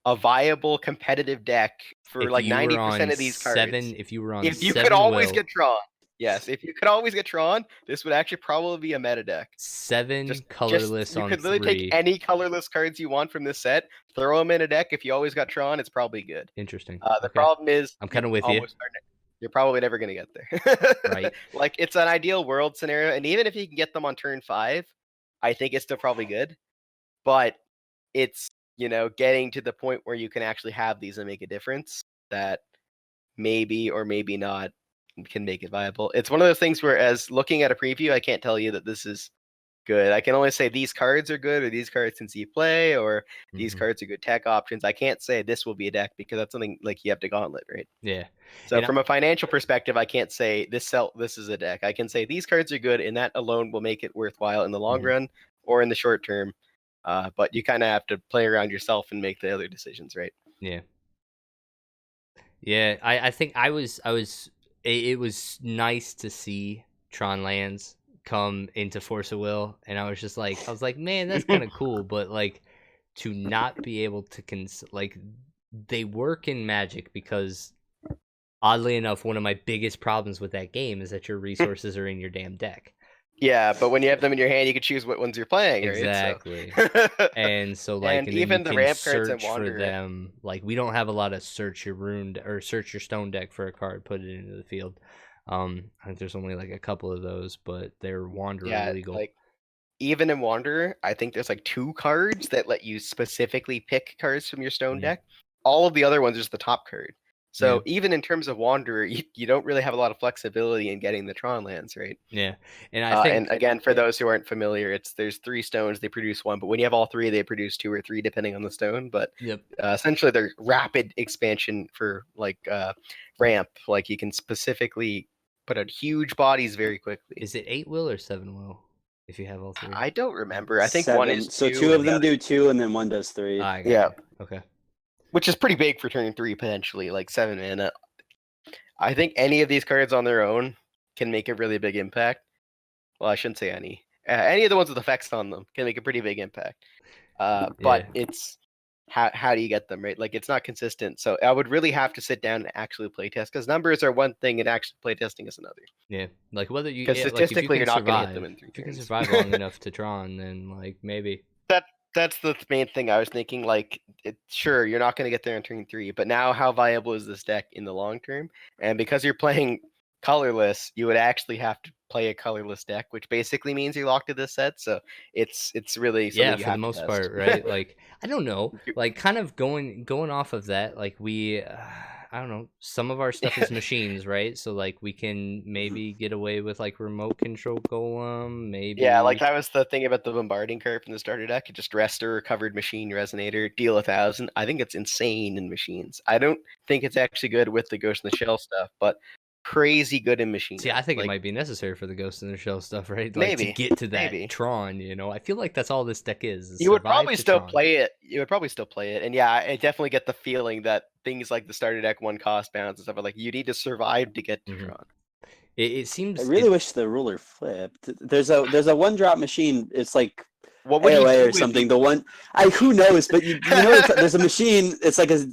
B: a viable competitive deck for like 90% of these cards.
A: If you were on
B: if you could always get Tron. Yes, if you could always get Tron, this would actually probably be a meta deck.
A: 7 colorless
B: You
A: on
B: could literally take
A: 3.
B: any colorless cards you want from this set, throw them in a deck. If you always got Tron, it's probably good.
A: Interesting.
B: The
A: Okay.
B: problem is
A: I'm kind of with you.
B: you're probably never going to get there.
A: Right.
B: Like, it's an ideal world scenario, and even if you can get them on turn 5, I think it's still probably good. But it's, getting to the point where you can actually have these and make a difference that maybe or maybe not can make it viable. It's one of those things where, as looking at a preview, I can't tell you that this is good. I can only say these cards are good, or these cards can see play, or these
A: Mhm.
B: cards are good tech options. I can't say this will be a deck because that's something like you have to gauntlet, right?
A: Yeah.
B: So
A: And
B: from a financial perspective, I can't say this is a deck. I can say these cards are good, and that alone will make it worthwhile in the long
A: Mhm.
B: run or in the short term. But you kind of have to play around yourself and make the other decisions, right?
A: Yeah. Yeah, I think it was nice to see Tron Lands come into Force of Will, and I was like, man, that's kind of cool, but like to not be able to like they work in Magic because oddly enough, one of my biggest problems with that game is that your resources are in your damn deck.
B: Yeah, but when you have them in your hand, you can choose what ones you're playing, right?
A: Exactly.
B: So,
A: And so like
B: and
A: and then you
B: even the
A: can
B: ramp cards and
A: search for
B: Wanderer.
A: them. Like we don't have a lot of search your rune or search your stone deck for a card, put it into the field. I think there's only like a couple of those, but they're Wanderer
B: Yeah,
A: legal.
B: like even in Wanderer, I think there's like 2 cards that let you specifically pick cards from your stone
A: Mhm.
B: deck. All of the other ones are just the top card. So
A: Yeah.
B: even in terms of Wanderer, you don't really have a lot of flexibility in getting the Tron lands, right?
A: Yeah. And I think
B: And again, for those who aren't familiar, there's 3 stones, they produce 1, but when you have all 3, they produce 2 or 3 depending on the stone. But
A: yep.
B: essentially, they're rapid expansion for like ramp. Like you can specifically put out huge bodies very quickly.
A: Is it 8 will or 7 will if you have all 3?
B: I don't remember. I think 1 is
C: 7. So
B: 2,
C: 2
B: and
C: of
B: the
C: them
B: other,
C: do 2, and then 1 does 3.
A: I got
B: yeah,
A: you. Okay.
B: which is pretty big for turn 3 potentially, like 7 mana. I think any of these cards on their own can make a really big impact. Well, I shouldn't say any. Any of the ones with effects on them can make a pretty big impact.
A: Yeah.
B: But it's how do you get them, right? Like it's not consistent. So I would really have to sit down and actually play test, because numbers are one thing and actually play testing is another.
A: Yeah. Like whether you
B: Because
A: like if you
B: statistically,
A: can
B: you're not going to hit them
A: survive,
B: in 3
A: if you can
B: turns.
A: survive long enough to Tron, then like maybe.
B: That's the main thing I was thinking. Like, sure, you're not going to get there in turn 3, but now how viable is this deck in the long term? And because you're playing colorless, you would actually have to play a colorless deck, which basically means you're locked to this set. So it's really something
A: Yeah,
B: you
A: for the
B: have to
A: most
B: test.
A: part, right? Like I don't know, like kind of going off of that, like we I don't know, some of our stuff is machines, right? So like we can maybe get away with like remote control golem,
B: Yeah, like
A: maybe.
B: that was the thing about the bombarding card from the starter deck. It just rester, recovered machine, resonator, deal 1,000. I think it's insane in machines. I don't think it's actually good with the Ghost in the Shell stuff, but crazy good in machine.
A: See, I think it
B: Like
A: might be necessary for the Ghost in the Shell stuff, right? Like to
B: maybe,
A: get to that
B: maybe.
A: Tron, I feel like that's all this deck is
B: You would
A: survive
B: probably
A: to
B: still
A: Tron.
B: play it. You would probably still play it. And yeah, I definitely get the feeling that things like the starter deck 1 cost bounds and stuff are like you need to survive to get to
A: Mhm.
B: Tron.
A: It
C: I
A: seems
C: really wish the ruler flipped. There's a 1-drop machine. It's like
B: What would he
C: AOA
B: do
C: or
B: if
C: something. The one who knows, but you know there's a machine. It's like a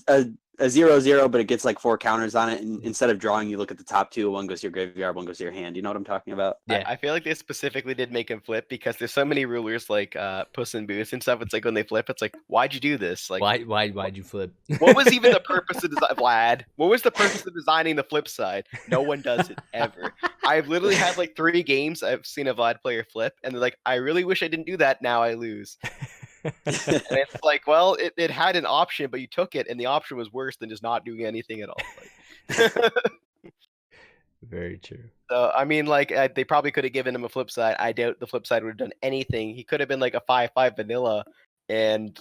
C: 0/0, but it gets like 4 counters on it. And instead of drawing, you look at the top 2. One goes to your graveyard, one goes to your hand. You know what I'm talking about?
A: yeah.
B: I feel like they specifically did make him flip because there's so many rulers like Puss and Boots and stuff. It's like when they flip, it's like, why'd you do this? Like,
A: Why'd you flip?
B: what was even the purpose of Vlad? What was the purpose of designing the flip side? No one does it ever. I've literally had like 3 games I've seen a Vlad player flip, and they're like, I really wish I didn't do that. Now I lose. And it's like, well, it had an option, but you took it, and the option was worse than just not doing anything at all. Like,
A: Very true.
B: so I mean, like they probably could have given him a flip side. I doubt the flip side would have done anything. He could have been like a 5/5 vanilla, and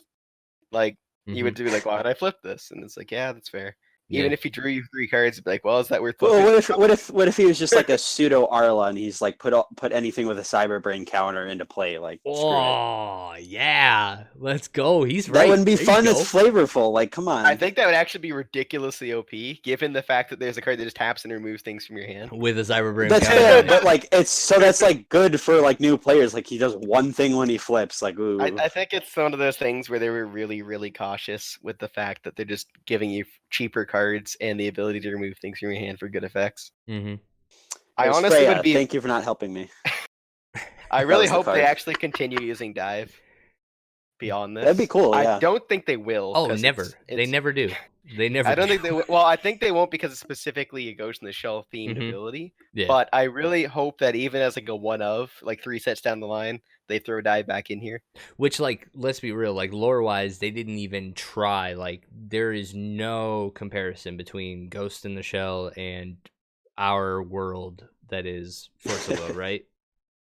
B: like he would
A: Mhm.
B: do like, why would I flip this? And it's like, yeah, that's fair.
A: Yeah.
B: Even if he drew you 3 cards, it'd be like, well, is that worth
C: Well,
B: flipping?
C: what if he was just like a pseudo Arla and he's like put anything with a cyber brain counter into play? Like screw it.
A: Oh yeah, let's go. He's
C: That
A: right.
C: wouldn't be
A: There you
C: fun.
A: go.
C: It's flavorful. Like, come on.
B: I think that would actually be ridiculously OP, given the fact that there's a card that just taps and removes things from your hand.
A: with a Cyberbrain
C: That's
A: counter
C: fair,
A: on it.
C: but like that's like good for like new players. Like he does one thing when he flips. Like ooh.
B: I think it's one of those things where they were really, really cautious with the fact that they're just giving you cheaper cards and the ability to remove things from your hand for good effects.
A: Mm-hmm.
B: I
C: It was
B: honestly
C: Freya.
B: would be.
C: Thank you for not helping me.
B: I
C: That
B: really
C: was the
B: hope they
C: card.
B: actually continue using dive beyond
C: That'd be
B: this.
C: cool.
B: I
C: Yeah.
B: don't think they will.
A: Oh,
B: 'Cause
A: never. They
B: It's.
A: never do. They never
B: I don't
A: do.
B: think they. Well, I think they won't because it's specifically a Ghost in the Shell themed
A: Mhm.
B: ability.
A: Yeah.
B: But I really hope that even as like a one of, like 3 sets down the line, they throw dive back in here.
A: Which, like, let's be real, like, lore-wise, they didn't even try. Like, there is no comparison between Ghost in the Shell and our world that is Force of Will, right?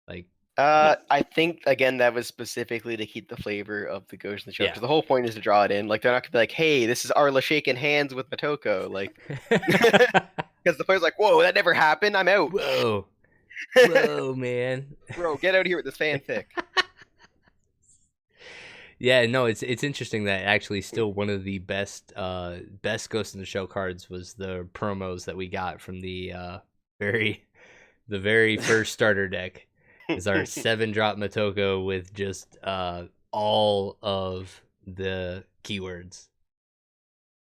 A: Like,
B: I think again that was specifically to keep the flavor of the Ghost in the Shell
A: Yeah.
B: because the whole point is to draw it in. Like they're not gonna be like, "Hey, this is Arla shaking hands with Matoko," like because the player's like, "Whoa, that never happened. I'm out,
A: whoa. Whoa, man.
B: bro. Get out of here with this fanfic."
A: Yeah, no, it's interesting that actually still one of the best Ghost in the Shell cards was the promos that we got from the very first starter deck. Is our 7-drop Matoko with just all of the keywords.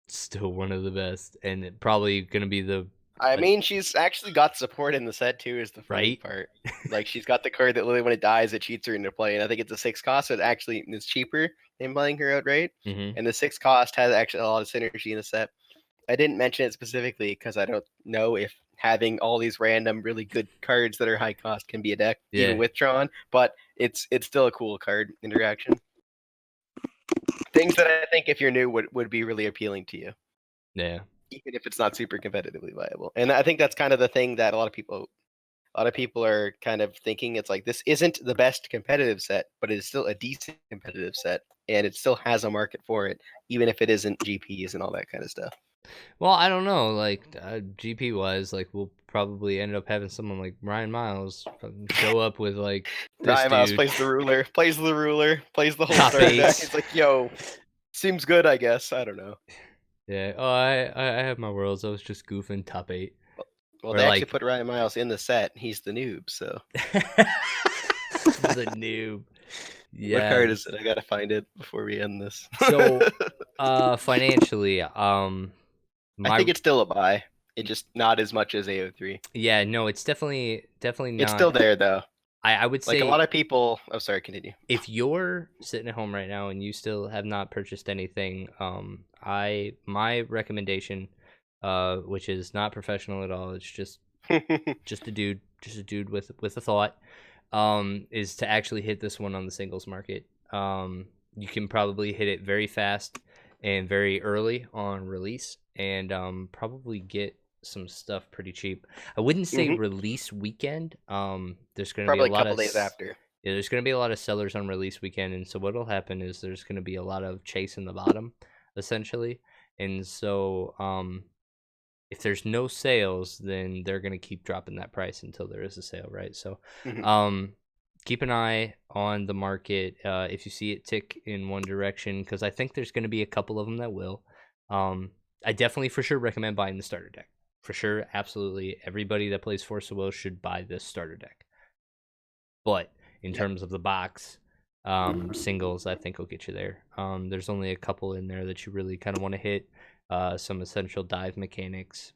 A: Still one of the best, and it probably gonna be the
B: I mean, she's actually got support in the set too. Is the funny
A: Right?
B: part. Like she's got the card that literally when it dies, it cheats her into play, and I think it's a 6 cost, so it actually is cheaper than playing her outright.
A: Mhm.
B: And the 6 cost has actually a lot of synergy in the set. I didn't mention it specifically because I don't know if having all these random really good cards that are high cost can be a deck
A: Yeah.
B: even with Tron, but it's still a cool card interaction. Things that I think if you're new would be really appealing to you,
A: Yeah.
B: even if it's not super competitively viable. And I think that's kind of the thing that a lot of people are kind of thinking. It's like this isn't the best competitive set, but it is still a decent competitive set, and it still has a market for it, even if it isn't GPs and all that kind of stuff.
A: Well, I don't know. Like GP wise, like we'll probably end up having someone like Ryan Miles show up with like this
B: Ryan Miles
A: dude.
B: plays the ruler, plays the whole
A: Top
B: starter deck.
A: eights.
B: It's like, yo, seems good, I guess. I don't know.
A: Yeah. Oh, I have my worlds. I was just goofing top 8.
B: Well,
A: Or
B: they actually
A: like
B: put Ryan Miles in the set. He's the noob, so.
A: the noob.
B: What card
A: Yeah.
B: is it? I gotta find it before we end this.
A: So, financially,
B: I
A: my
B: think it's still a buy. It's just not as much as AO3.
A: yeah, no, it's definitely not.
B: It's still there though.
A: I would
B: Like
A: say
B: a lot of people. Oh, sorry. Continue.
A: if you're sitting at home right now and you still have not purchased anything, my recommendation, which is not professional at all, it's just a dude with a thought, is to actually hit this one on the singles market. You can probably hit it very fast and very early on release, and probably get some stuff pretty cheap. I wouldn't say release weekend. There's going to be
B: Probably
A: a
B: a
A: lot
B: couple
A: of
B: days after.
A: yeah, there's going to be a lot of sellers on release weekend, and so what'll happen is there's going to be a lot of chasing the bottom, essentially. And so, if there's no sales, then they're going to keep dropping that price until there is a sale, right? So, keep an eye on the market. If you see it tick in one direction, because I think there's going to be a couple of them that will. I definitely for sure recommend buying the starter deck. For sure, absolutely. Everybody that plays Force of Will should buy this starter deck. But in terms of the box, singles, I think will get you there. There's only a couple in there that you really kind of want to hit. Some essential dive mechanics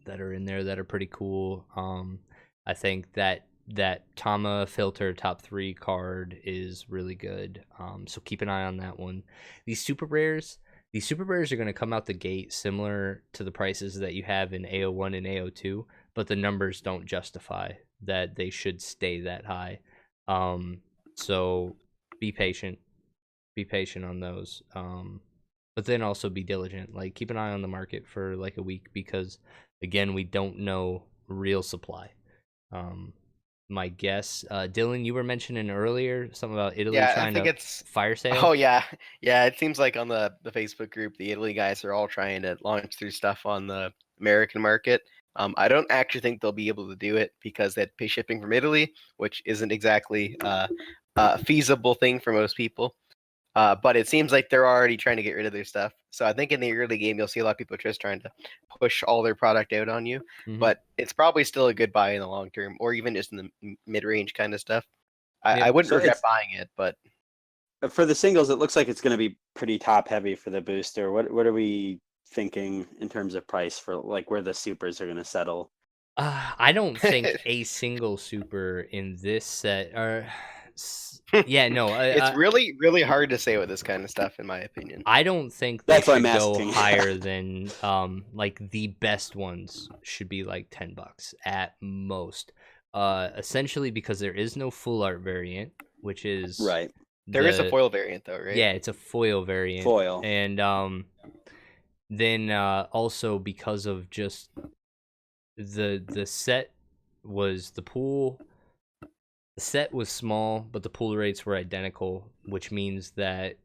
A: that are in there that are pretty cool. I think that Tama filter top 3 card is really good. So keep an eye on that one. These super rares are going to come out the gate similar to the prices that you have in AO1 and AO2, but the numbers don't justify that they should stay that high. So be patient on those. But then also be diligent. Like keep an eye on the market for like a week, because again, we don't know real supply. My guess, Dylan, you were mentioning earlier something about Italy trying to fire sale.
B: Oh yeah. It seems like on the Facebook group, the Italy guys are all trying to launch their stuff on the American market. I don't actually think they'll be able to do it because they'd pay shipping from Italy, which isn't exactly a feasible thing for most people. But it seems like they're already trying to get rid of their stuff. So I think in the early game, you'll see a lot of people just trying to push all their product out on you. But it's probably still a good buy in the long term, or even just in the mid-range kind of stuff. I wouldn't regret buying it, but
C: for the singles, it looks like it's going to be pretty top heavy for the booster. What are we thinking in terms of price for like where the supers are going to settle?
A: I don't think a single super in this set yeah, no,
B: It's really, really hard to say with this kind of stuff, in my opinion.
A: I don't think they
C: That's why I'm
A: should go
C: asking.
A: higher than like the best ones should be like $10 at most. Essentially because there is no full art variant, which is
C: Right.
B: There is a
A: the
B: foil variant, though, right?
A: yeah, it's a foil variant.
C: Foil.
A: And then also because of just the set was the set was small, but the pool rates were identical, which means that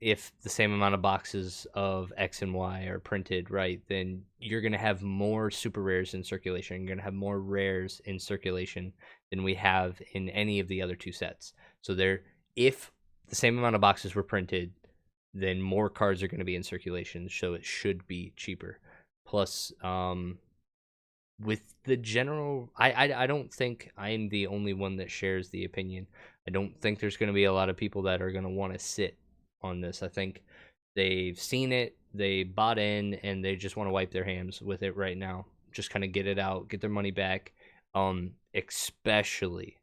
A: if the same amount of boxes of X and Y are printed, right, then you're going to have more super rares in circulation. You're going to have more rares in circulation than we have in any of the other two sets. So if the same amount of boxes were printed, then more cards are going to be in circulation, so it should be cheaper. Plus, with the general, I don't think I'm the only one that shares the opinion. I don't think there's going to be a lot of people that are going to want to sit on this. I think they've seen it, they bought in, and they just want to wipe their hands with it right now. Just kind of get it out, get their money back. Especially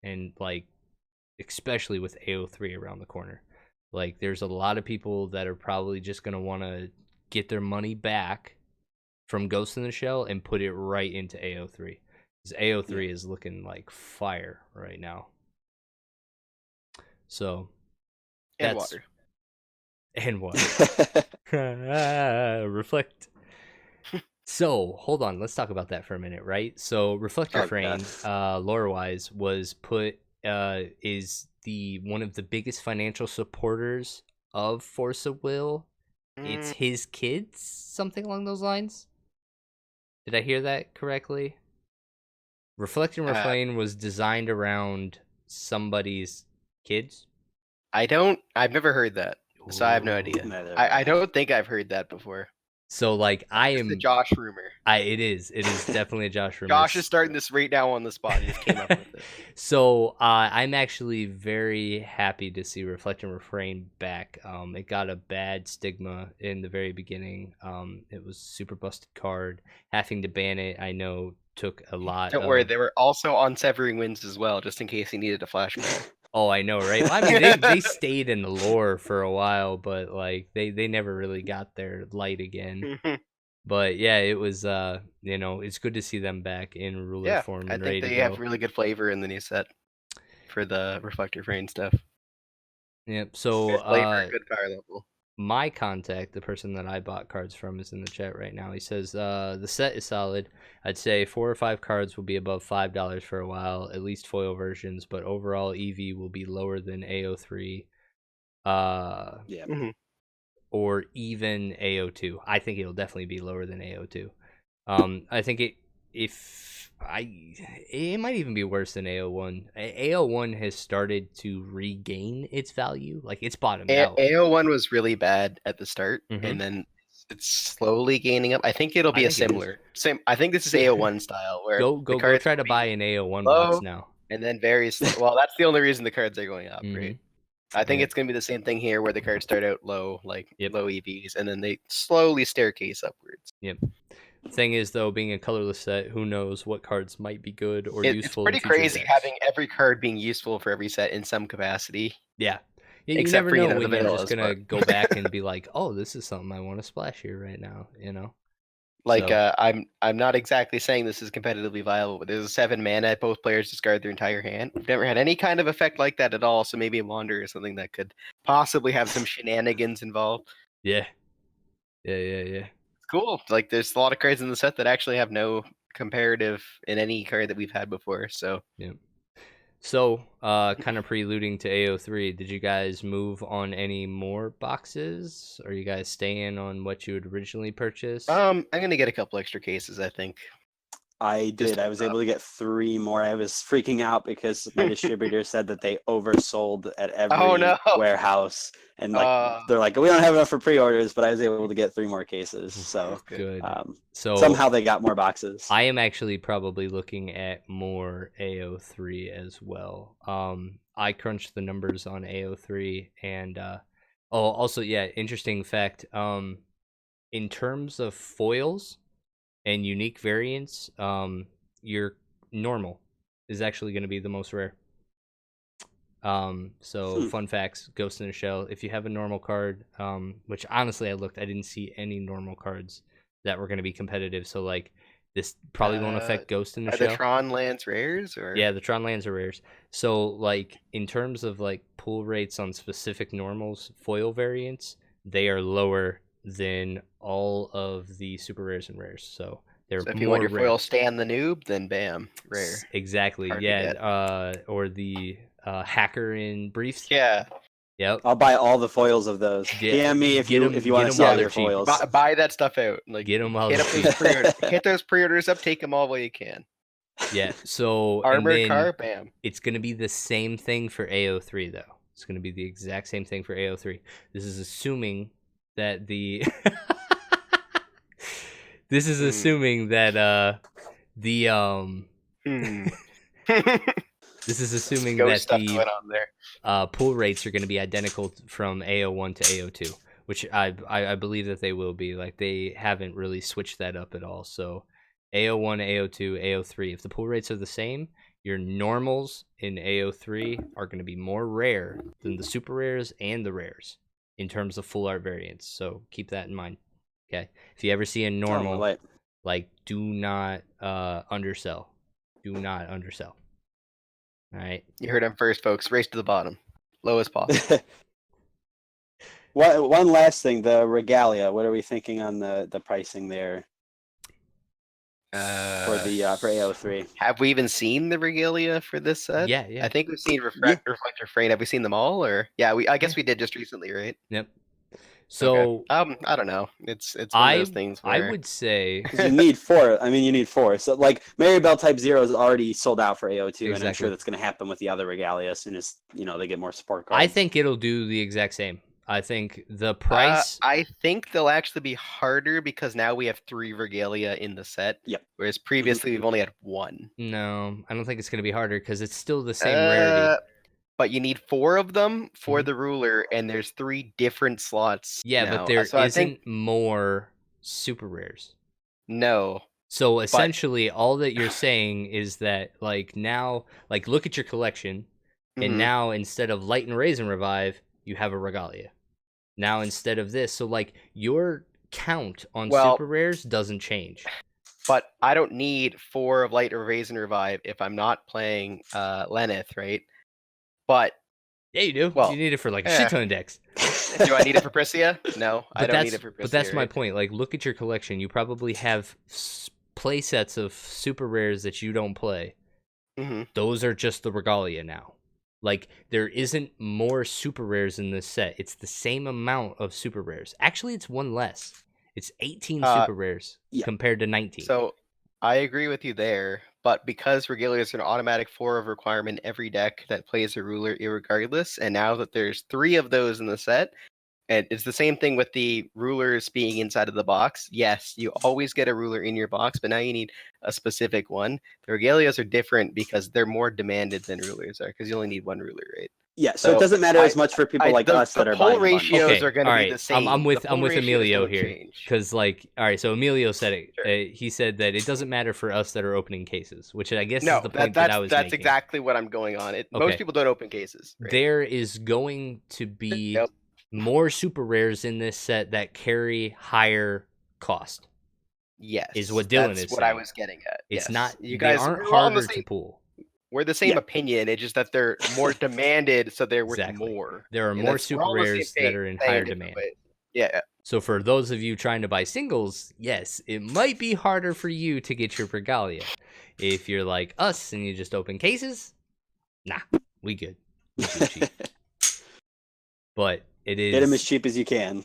A: and like especially with AO3 around the corner. Like there's a lot of people that are probably just going to want to get their money back from Ghost in the Shell and put it right into AO3. Because AO3 is looking like fire right now. So
B: And water.
A: And water. Reflect. So hold on, let's talk about that for a minute, right? So Reflector Frame, lore wise, was put is the one of the biggest financial supporters of Force of Will. It's his kids, something along those lines. Did I hear that correctly? Reflect and Refrain was designed around somebody's kids.
B: I've never heard that, so I have no idea. I don't think I've heard that before.
A: So like
B: It's a Josh rumor.
A: It is definitely a Josh rumor.
B: Josh is starting this right now on the spot. He just came up with it.
A: So I'm actually very happy to see Reflect and Refrain back. It got a bad stigma in the very beginning. It was super busted card. Having to ban it, I know, took a lot.
B: Don't worry, they were also on Severing Winds as well, just in case he needed a flashback.
A: Oh, I know, right? Well, I mean, they stayed in the lore for a while, but like they never really got their light again. But yeah, it was it's good to see them back in ruler form.
B: I think they have really good flavor in the new set for the Reflector Frame stuff.
A: Yep. So
B: good flavor, good power level.
A: My contact, the person that I bought cards from, is in the chat right now. He says the set is solid. I'd say 4 or 5 cards will be above $5 for a while, at least foil versions, but overall EV will be lower than AO3. Or even AO2. I think it'll definitely be lower than AO2. I think it might even be worse than AO1. AO1 has started to regain its value. Like it's bottomed out.
B: AO1 was really bad at the start, and then it's slowly gaining up. I think it'll be similar. I think this is AO1 style where
A: go try to buy an AO1 box now.
B: And then very well, that's the only reason the cards are going up, right? I think it's going to be the same thing here where the cards start out low, like low EVs, and then they slowly staircase upwards.
A: Yep. Thing is, though, being a colorless set, who knows what cards might be good or useful.
B: It's pretty crazy having every card being useful for every set in some capacity.
A: Yeah. You never know when you're just going to go back and be like, oh, this is something I want to splash here right now,
B: Like, I'm not exactly saying this is competitively viable, but there's a 7 mana, both players discard their entire hand. We've never had any kind of effect like that at all, so maybe a Wander is something that could possibly have some shenanigans involved.
A: Yeah.
B: Cool. Like, there's a lot of cards in the set that actually have no comparative in any card that we've had before. So
A: yeah. So, kind of preluding to AO3, did you guys move on any more boxes? Are you guys staying on what you had originally purchased?
B: I'm gonna get a couple extra cases, I think.
C: I did. I was able to get 3 more. I was freaking out because my distributor said that they oversold at every warehouse, and they're like, we don't have enough for pre-orders. But I was able to get 3 more cases, so
A: good.
C: So somehow they got more boxes.
A: I am actually probably looking at more AO3 as well. I crunched the numbers on AO3, and also interesting fact. In terms of foils and unique variants, your normal is actually going to be the most rare. So fun facts, Ghost in a Shell, if you have a normal card, which honestly I didn't see any normal cards that were going to be competitive, so like this probably won't affect Ghost in the
B: Are
A: Shell.
B: the Tron lands rares, or
A: Yeah, the Tron lands are rares. So like in terms of like pull rates on specific normals, foil variants, they are lower than all of the super rares and rares. So they're
B: so if
A: more
B: you want your
A: rare.
B: foil Stan the Noob, then bam, rare.
A: Exactly.
B: Hard to
A: Yeah.
B: get.
A: Or the hacker in briefs.
B: Yeah,
A: Yep.
C: I'll buy all the foils of those.
A: Yeah,
C: DM me if
A: get
C: you
A: 'em-
C: if you
A: get
C: want to
A: 'em
C: see
A: while
C: all
A: they're
C: your
A: cheap.
C: foils.
B: buy that stuff out. Like,
A: Get 'em while
B: hit
A: they're
B: up those
A: cheap.
B: pre-orders. Hit those pre-orders up. Take them all while you can.
A: Yeah. So and
B: Armored
A: then
B: car, bam.
A: it's gonna be the same thing for AO3 though. It's gonna be the exact same thing for AO3. This is assuming that the this is assuming that the
B: Hmm.
A: this is assuming
B: Ghost
A: that
B: stuff
A: the
B: going on there.
A: pull rates are going to be identical from AO1 to AO2, which I believe that they will be. Like they haven't really switched that up at all. So AO1, AO2, AO3, if the pull rates are the same, your normals in AO3 are going to be more rare than the super rares and the rares in terms of full art variants. So keep that in mind. Okay, if you ever see a normal, like do not undersell. Do not undersell. All right.
B: You heard him first, folks. Race to the bottom, low as possible.
C: One last thing, the regalia. What are we thinking on the pricing there for AO3?
B: Have we even seen the regalia for this set?
A: Yeah.
B: I think we've seen Reflector Frame. Have we seen them all, or I guess we did just recently, right?
A: Yep. So
B: I don't know. It's one of those things where
A: I would say
C: you need 4. I mean, you need 4. So like Maribel Type 0 is already sold out for AO2,
A: Exactly.
C: and I'm sure that's going to happen with the other regalia as soon as they get more support cards.
A: I think it'll do the exact same. I think the price.
B: I think they'll actually be harder because now we have 3 regalia in the set.
C: Yep.
B: Whereas previously we've only had 1.
A: No, I don't think it's going to be harder because it's still the same rarity.
B: But you need 4 of them for the ruler, and there's 3 different slots.
A: Yeah,
B: now.
A: but there
B: so
A: isn't more super rares.
B: No.
A: So essentially, all that you're saying is that like now, like look at your collection, and now instead of Light and Raisin Revive, you have a regalia. Now instead of this, so like your count on super rares doesn't change.
B: But I don't need 4 of Light or Raisin Revive if I'm not playing Lenneth, right? But
A: yeah, you do.
B: Well,
A: you need it for like a shit ton of decks.
B: Do I need it for Priscia? No, I don't need it for Priscia.
A: But that's my point. Like, look at your collection. You probably have play sets of super rares that you don't play. Those are just the regalia now. Like, there isn't more super rares in this set. It's the same amount of super rares. Actually, it's 1 less. It's 18 super rares compared to 19.
B: So I agree with you there, but because regalia is an automatic 4 of requirement every deck that plays a ruler irregardless, and now that there's 3 of those in the set, and it's the same thing with the rulers being inside of the box. Yes, you always get a ruler in your box, but now you need a specific one. The regalias are different because they're more demanded than rulers are, because you only need 1 ruler, right?
C: Yeah, so it doesn't matter as much for people like us that are buying.
B: The pull ratios are going to be the same.
A: I'm with Emilio here because, like, all right. So Emilio said it.
B: Sure.
A: He said that it doesn't matter for us that are opening cases, which I guess is the point that I was
B: making.
A: That's
B: exactly what I'm going on. Most people don't open cases. Right?
A: There is going to be more super rares in this set that carry higher cost.
B: Yes,
A: is what Dylan is saying.
B: That's what I was getting at.
A: It's not. You guys aren't harder to pull.
B: We're the same opinion. It's just that they're more demanded, so they're worth more.
A: There are more super rares that are in higher demand.
B: Yeah.
A: So for those of you trying to buy singles, yes, it might be harder for you to get your regalia. If you're like us and you just open cases, nah, we good. We too cheap. But it is.
C: Get them as cheap as you can.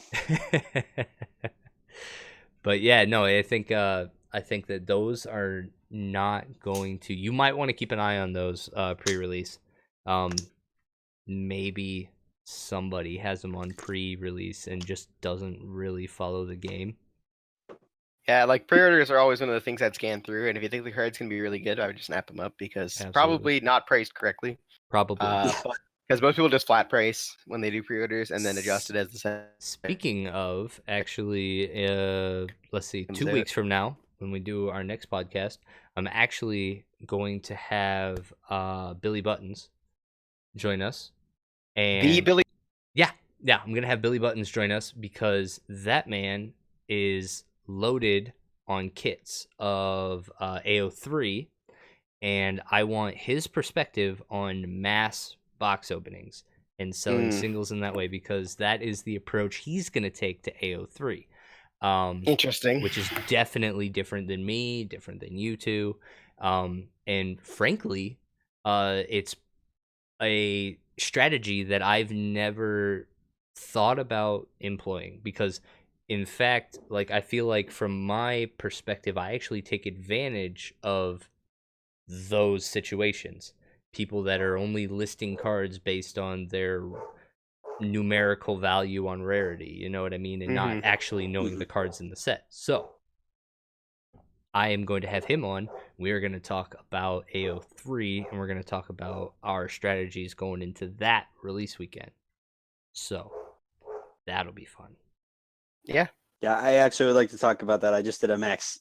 A: But yeah, no, I think that those are not going to. You might want to keep an eye on those pre-release. Maybe somebody has them on pre-release and just doesn't really follow the game.
B: Yeah, like pre-orders are always one of the things I'd scan through, and if you think the card's gonna be really good, I would just snap them up because probably not priced correctly.
A: Probably.
B: Because most people just flat price when they do pre-orders and then adjust it as the set.
A: Speaking of, actually, let's see, 2 weeks from now, when we do our next podcast, I'm actually going to have Billy Buttons join us.
B: The
A: And
B: Billy.
A: yeah, I'm gonna have Billy Buttons join us because that man is loaded on kits of AO3, and I want his perspective on mass box openings and selling singles in that way, because that is the approach he's gonna take to AO3.
B: Interesting.
A: Which is definitely different than me, different than you two. And frankly, it's a strategy that I've never thought about employing, because in fact, like, I feel like from my perspective, I actually take advantage of those situations. People that are only listing cards based on their numerical value on rarity, you know what I mean, and not actually knowing the cards in the set. So I am going to have him on. We are going to talk about AO3, and we're going to talk about our strategies going into that release weekend. So that'll be fun.
B: Yeah.
C: Yeah, I actually would like to talk about that. I just did a mass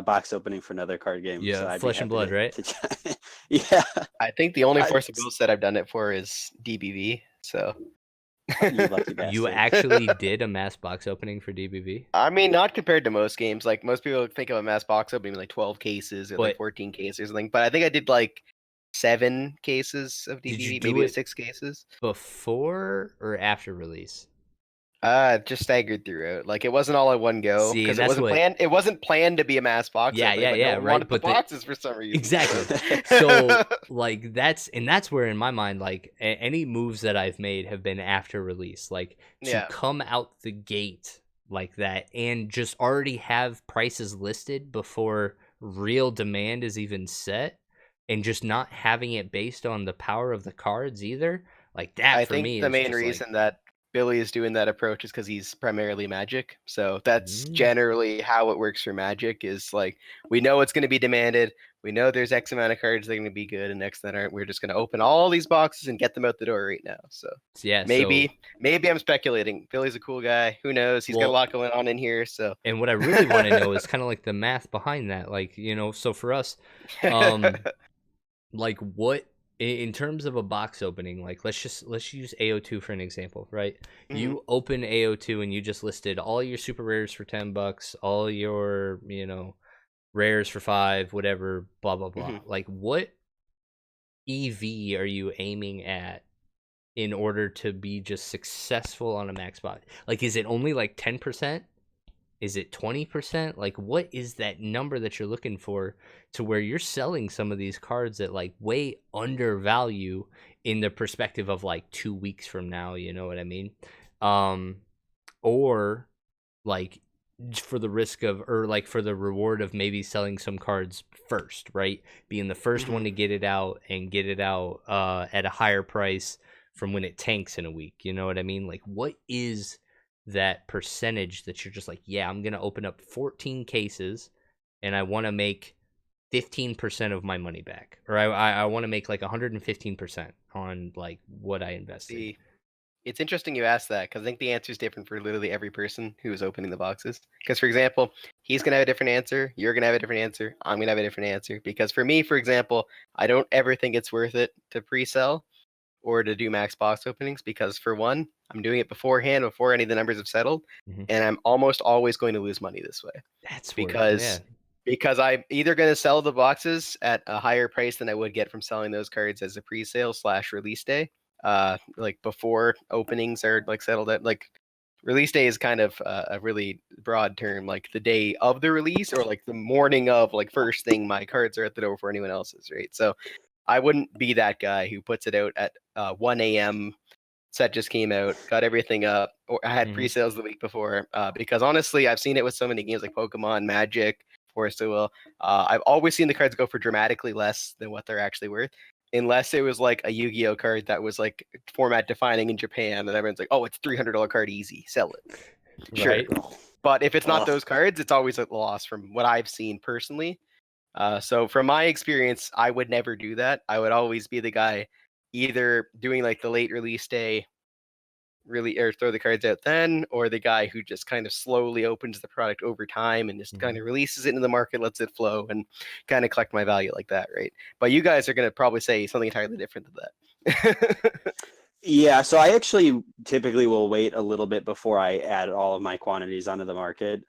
C: box opening for another card game.
A: Yeah,
C: so I'd
A: Flesh
C: be
A: and
C: happy
A: Blood, right?
C: to yeah.
B: I think the only
C: I-
B: Force of Will set I've done it for is DBV. So
C: You lucky bastard.
A: You actually did a mass box opening for DBV?
B: I mean, not compared to most games. Like most people think of a mass box opening like 12 cases or like
A: But
B: 14 cases or something. But I think I did like 7 cases of
A: did you
B: DBV,
A: do
B: maybe
A: it
B: 6 cases.
A: before or after release?
B: Just staggered throughout. Like it wasn't all at one go
A: See,
B: because
A: and
B: it
A: that's
B: wasn't
A: what.
B: planned. It wasn't planned to be a mass box
A: Yeah,
B: opening, but no one
A: right.
B: wanted the
A: But the
B: boxes for some reason.
A: exactly. So like that's where in my mind, like any moves that I've made have been after release, like to
B: Yeah.
A: come out the gate like that and just already have prices listed before real demand is even set, and just not having it based on the power of the cards either. Like that
B: I
A: for
B: think
A: me
B: the
A: is
B: main
A: just like,
B: reason that Billy is doing that approach is because he's primarily Magic. So that's
A: mm,
B: generally how it works for Magic. Is like we know it's going to be demanded. We know there's X amount of cards that are going to be good and X that aren't. We're just going to open all these boxes and get them out the door right now. So
A: yeah. So
B: maybe I'm speculating. Billy's a cool guy. Who knows? He's got a
A: well,
B: lot going on in here. So
A: and what I really want to know is kind of like the math behind that. Like, so for us, um, like what in terms of a box opening, like let's use AO2 for an example, right? You open AO2 and you just listed all your super rares for $10, all your, rares for 5, whatever, blah blah blah. Like what EV are you aiming at in order to be just successful on a max box? Like, is it only like 10%? Is it 20%? Like, what is that number that you're looking for to where you're selling some of these cards at like way undervalue in the perspective of like 2 weeks from now? You know what I mean? Or like for the risk of, or like for the reward of maybe selling some cards first, right? Being the first one to get it out and get it out at a higher price from when it tanks in a week. You know what I mean? Like, what is that percentage that you're just like, yeah, I'm gonna open up 14 cases and I want to make 15% of my money back, or I want to make like 115% on like what I invested.
B: See, it's interesting you asked that because I think the answer is different for literally every person who is opening the boxes. Because, for example, he's going to have a different answer. You're going to have a different answer. I'm going to have a different answer. Because for me, for example, I don't ever think it's worth it to pre-sell or to do max box openings because, for one, I'm doing it beforehand before any of the numbers have settled. And I'm almost always going to lose money this way.
A: That's where,
B: Because I'm either going to sell the boxes at a higher price than I would get from selling those cards as a pre-sale / release day, like before openings are like settled at. Like release day is kind of a really broad term, like the day of the release or like the morning of, like first thing my cards are at the door before anyone else's, right? So I wouldn't be that guy who puts it out at 1 a.m. Set just came out, got everything up, or I had pre-sales the week before, because honestly, I've seen it with so many games like Pokemon, Magic, Forest of Will. I've always seen the cards go for dramatically less than what they're actually worth, unless it was like a Yu-Gi-Oh card that was like format defining in Japan, and everyone's like, "Oh, it's $300 card, easy, sell it." Sure,
A: right?
B: but if it's not those cards, it's always a loss from what I've seen personally. So from my experience, I would never do that. I would always be the guy either doing like the late release day really or throw the cards out then, or the guy who just kind of slowly opens the product over time and just kind of releases it into the market, lets it flow, and kind of collect my value like that, right? But you guys are going to probably say something entirely different than that.
C: Yeah, so I actually typically will wait a little bit before I add all of my quantities onto the market,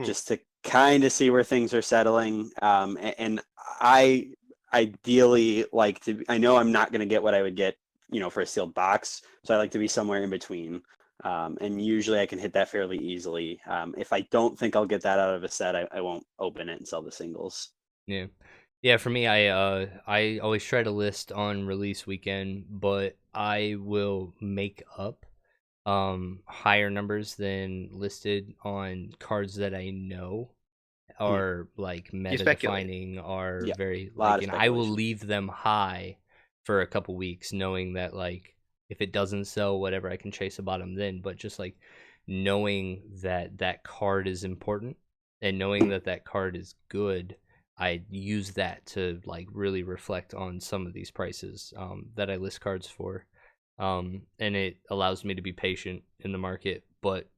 C: just to kind of see where things are settling. And I ideally like to, I know I'm not going to get what I would get, for a sealed box. So I like to be somewhere in between. And usually I can hit that fairly easily. If I don't think I'll get that out of a set, I won't open it and sell the singles.
A: Yeah. Yeah, for me, I always try to list on release weekend, but I will make up higher numbers than listed on cards that I know are like
B: You
A: meta
B: speculate.
A: defining, are
C: Yeah,
A: very
C: a lot
A: like,
C: of
A: and I will
C: speculation.
A: leave them high for a couple weeks, knowing that like if it doesn't sell, whatever, I can chase a bottom then. But just like knowing that that card is important and knowing that that card is good, I use that to like really reflect on some of these prices that I list cards for. And it allows me to be patient in the market, but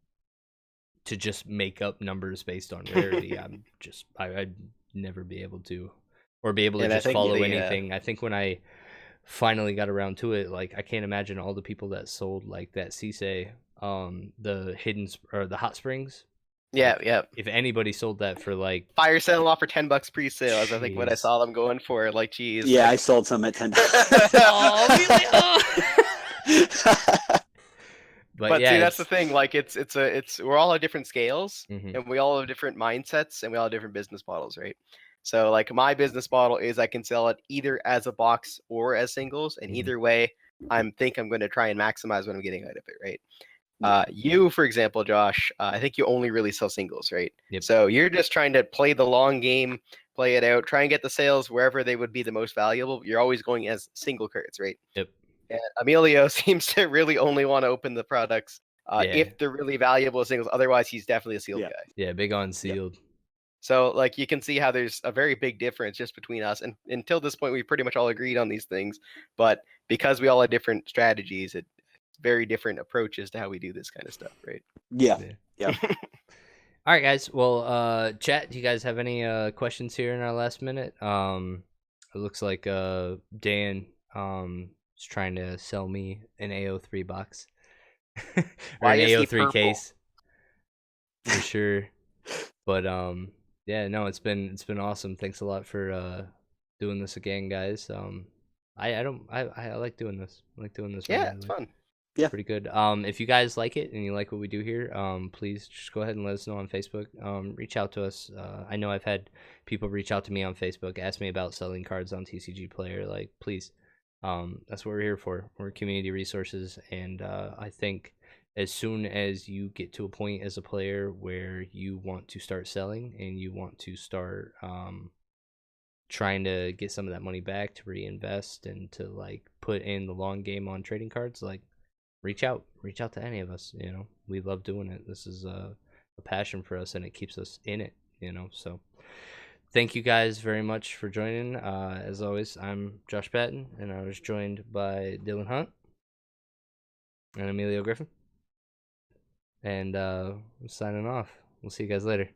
A: to just make up numbers based on rarity, I'd never be able to, or be able to
B: And I
A: just
B: think
A: follow
B: the
A: anything. I think when I finally got around to it, like I can't imagine all the people that sold like that Cisse, the or the hot springs.
B: yeah,
A: Like
B: yeah.
A: if anybody sold that for like,
B: Fire sale off for $10 pre-sale, as I think what I
A: jeez,
B: saw them going for. Like, geez,
C: Yeah, I
B: like.
C: sold some at $10.
A: oh, Emilio. But
B: But
A: yeah,
B: see, that's the
A: it's
B: thing. Like, we're all at different scales,
A: mhm,
B: and we all have different mindsets, and we all have different business models, right? So, like, my business model is I can sell it either as a box or as singles, and
A: mhm,
B: either way, I'm going to try and maximize what I'm getting out of it, right?
C: Yeah.
B: You, for example, Josh, I think you only really sell singles, right?
A: yep,
B: So you're just trying to play the long game, play it out, try and get the sales wherever they would be the most valuable. You're always going as single cards, right?
A: yep,
B: And Emilio seems to really only want to open the products
A: yeah,
B: if they're really valuable singles. Otherwise, he's definitely a sealed
C: Yeah.
B: guy.
A: yeah, big on
C: Yep.
A: sealed.
B: So, like, you can see how there's a very big difference just between us. And until this point, we pretty much all agreed on these things. But because we all had different strategies, it's very different approaches to how we do this kind of stuff, right?
C: Yeah.
A: Yeah.
C: Yeah.
A: All right, guys. Well, chat. Do you guys have any questions here in our last minute? It looks like Dan is trying to sell me an AO3 box or
B: Why
A: an
B: is he
A: AO3
B: purple?
A: case for sure. But yeah, no, it's been awesome. Thanks a lot for doing this again, guys. I don't I like doing this. I like doing this
B: Yeah, it's
A: regularly.
B: fun.
C: Yeah.
A: Pretty good. If you guys like it and you like what we do here, please just go ahead and let us know on Facebook. Reach out to us. I know I've had people reach out to me on Facebook, ask me about selling cards on TCG Player. Like, please, that's what we're here for. We're community resources, and I think as soon as you get to a point as a player where you want to start selling and you want to start trying to get some of that money back to reinvest and to like put in the long game on trading cards, like reach out to any of us. We love doing it. This is a passion for us and it keeps us in it. So thank you guys very much for joining. As always, I'm Josh Patton and I was joined by Dylan Hunt and Emilio Griffin, and I'm signing off. We'll see you guys later.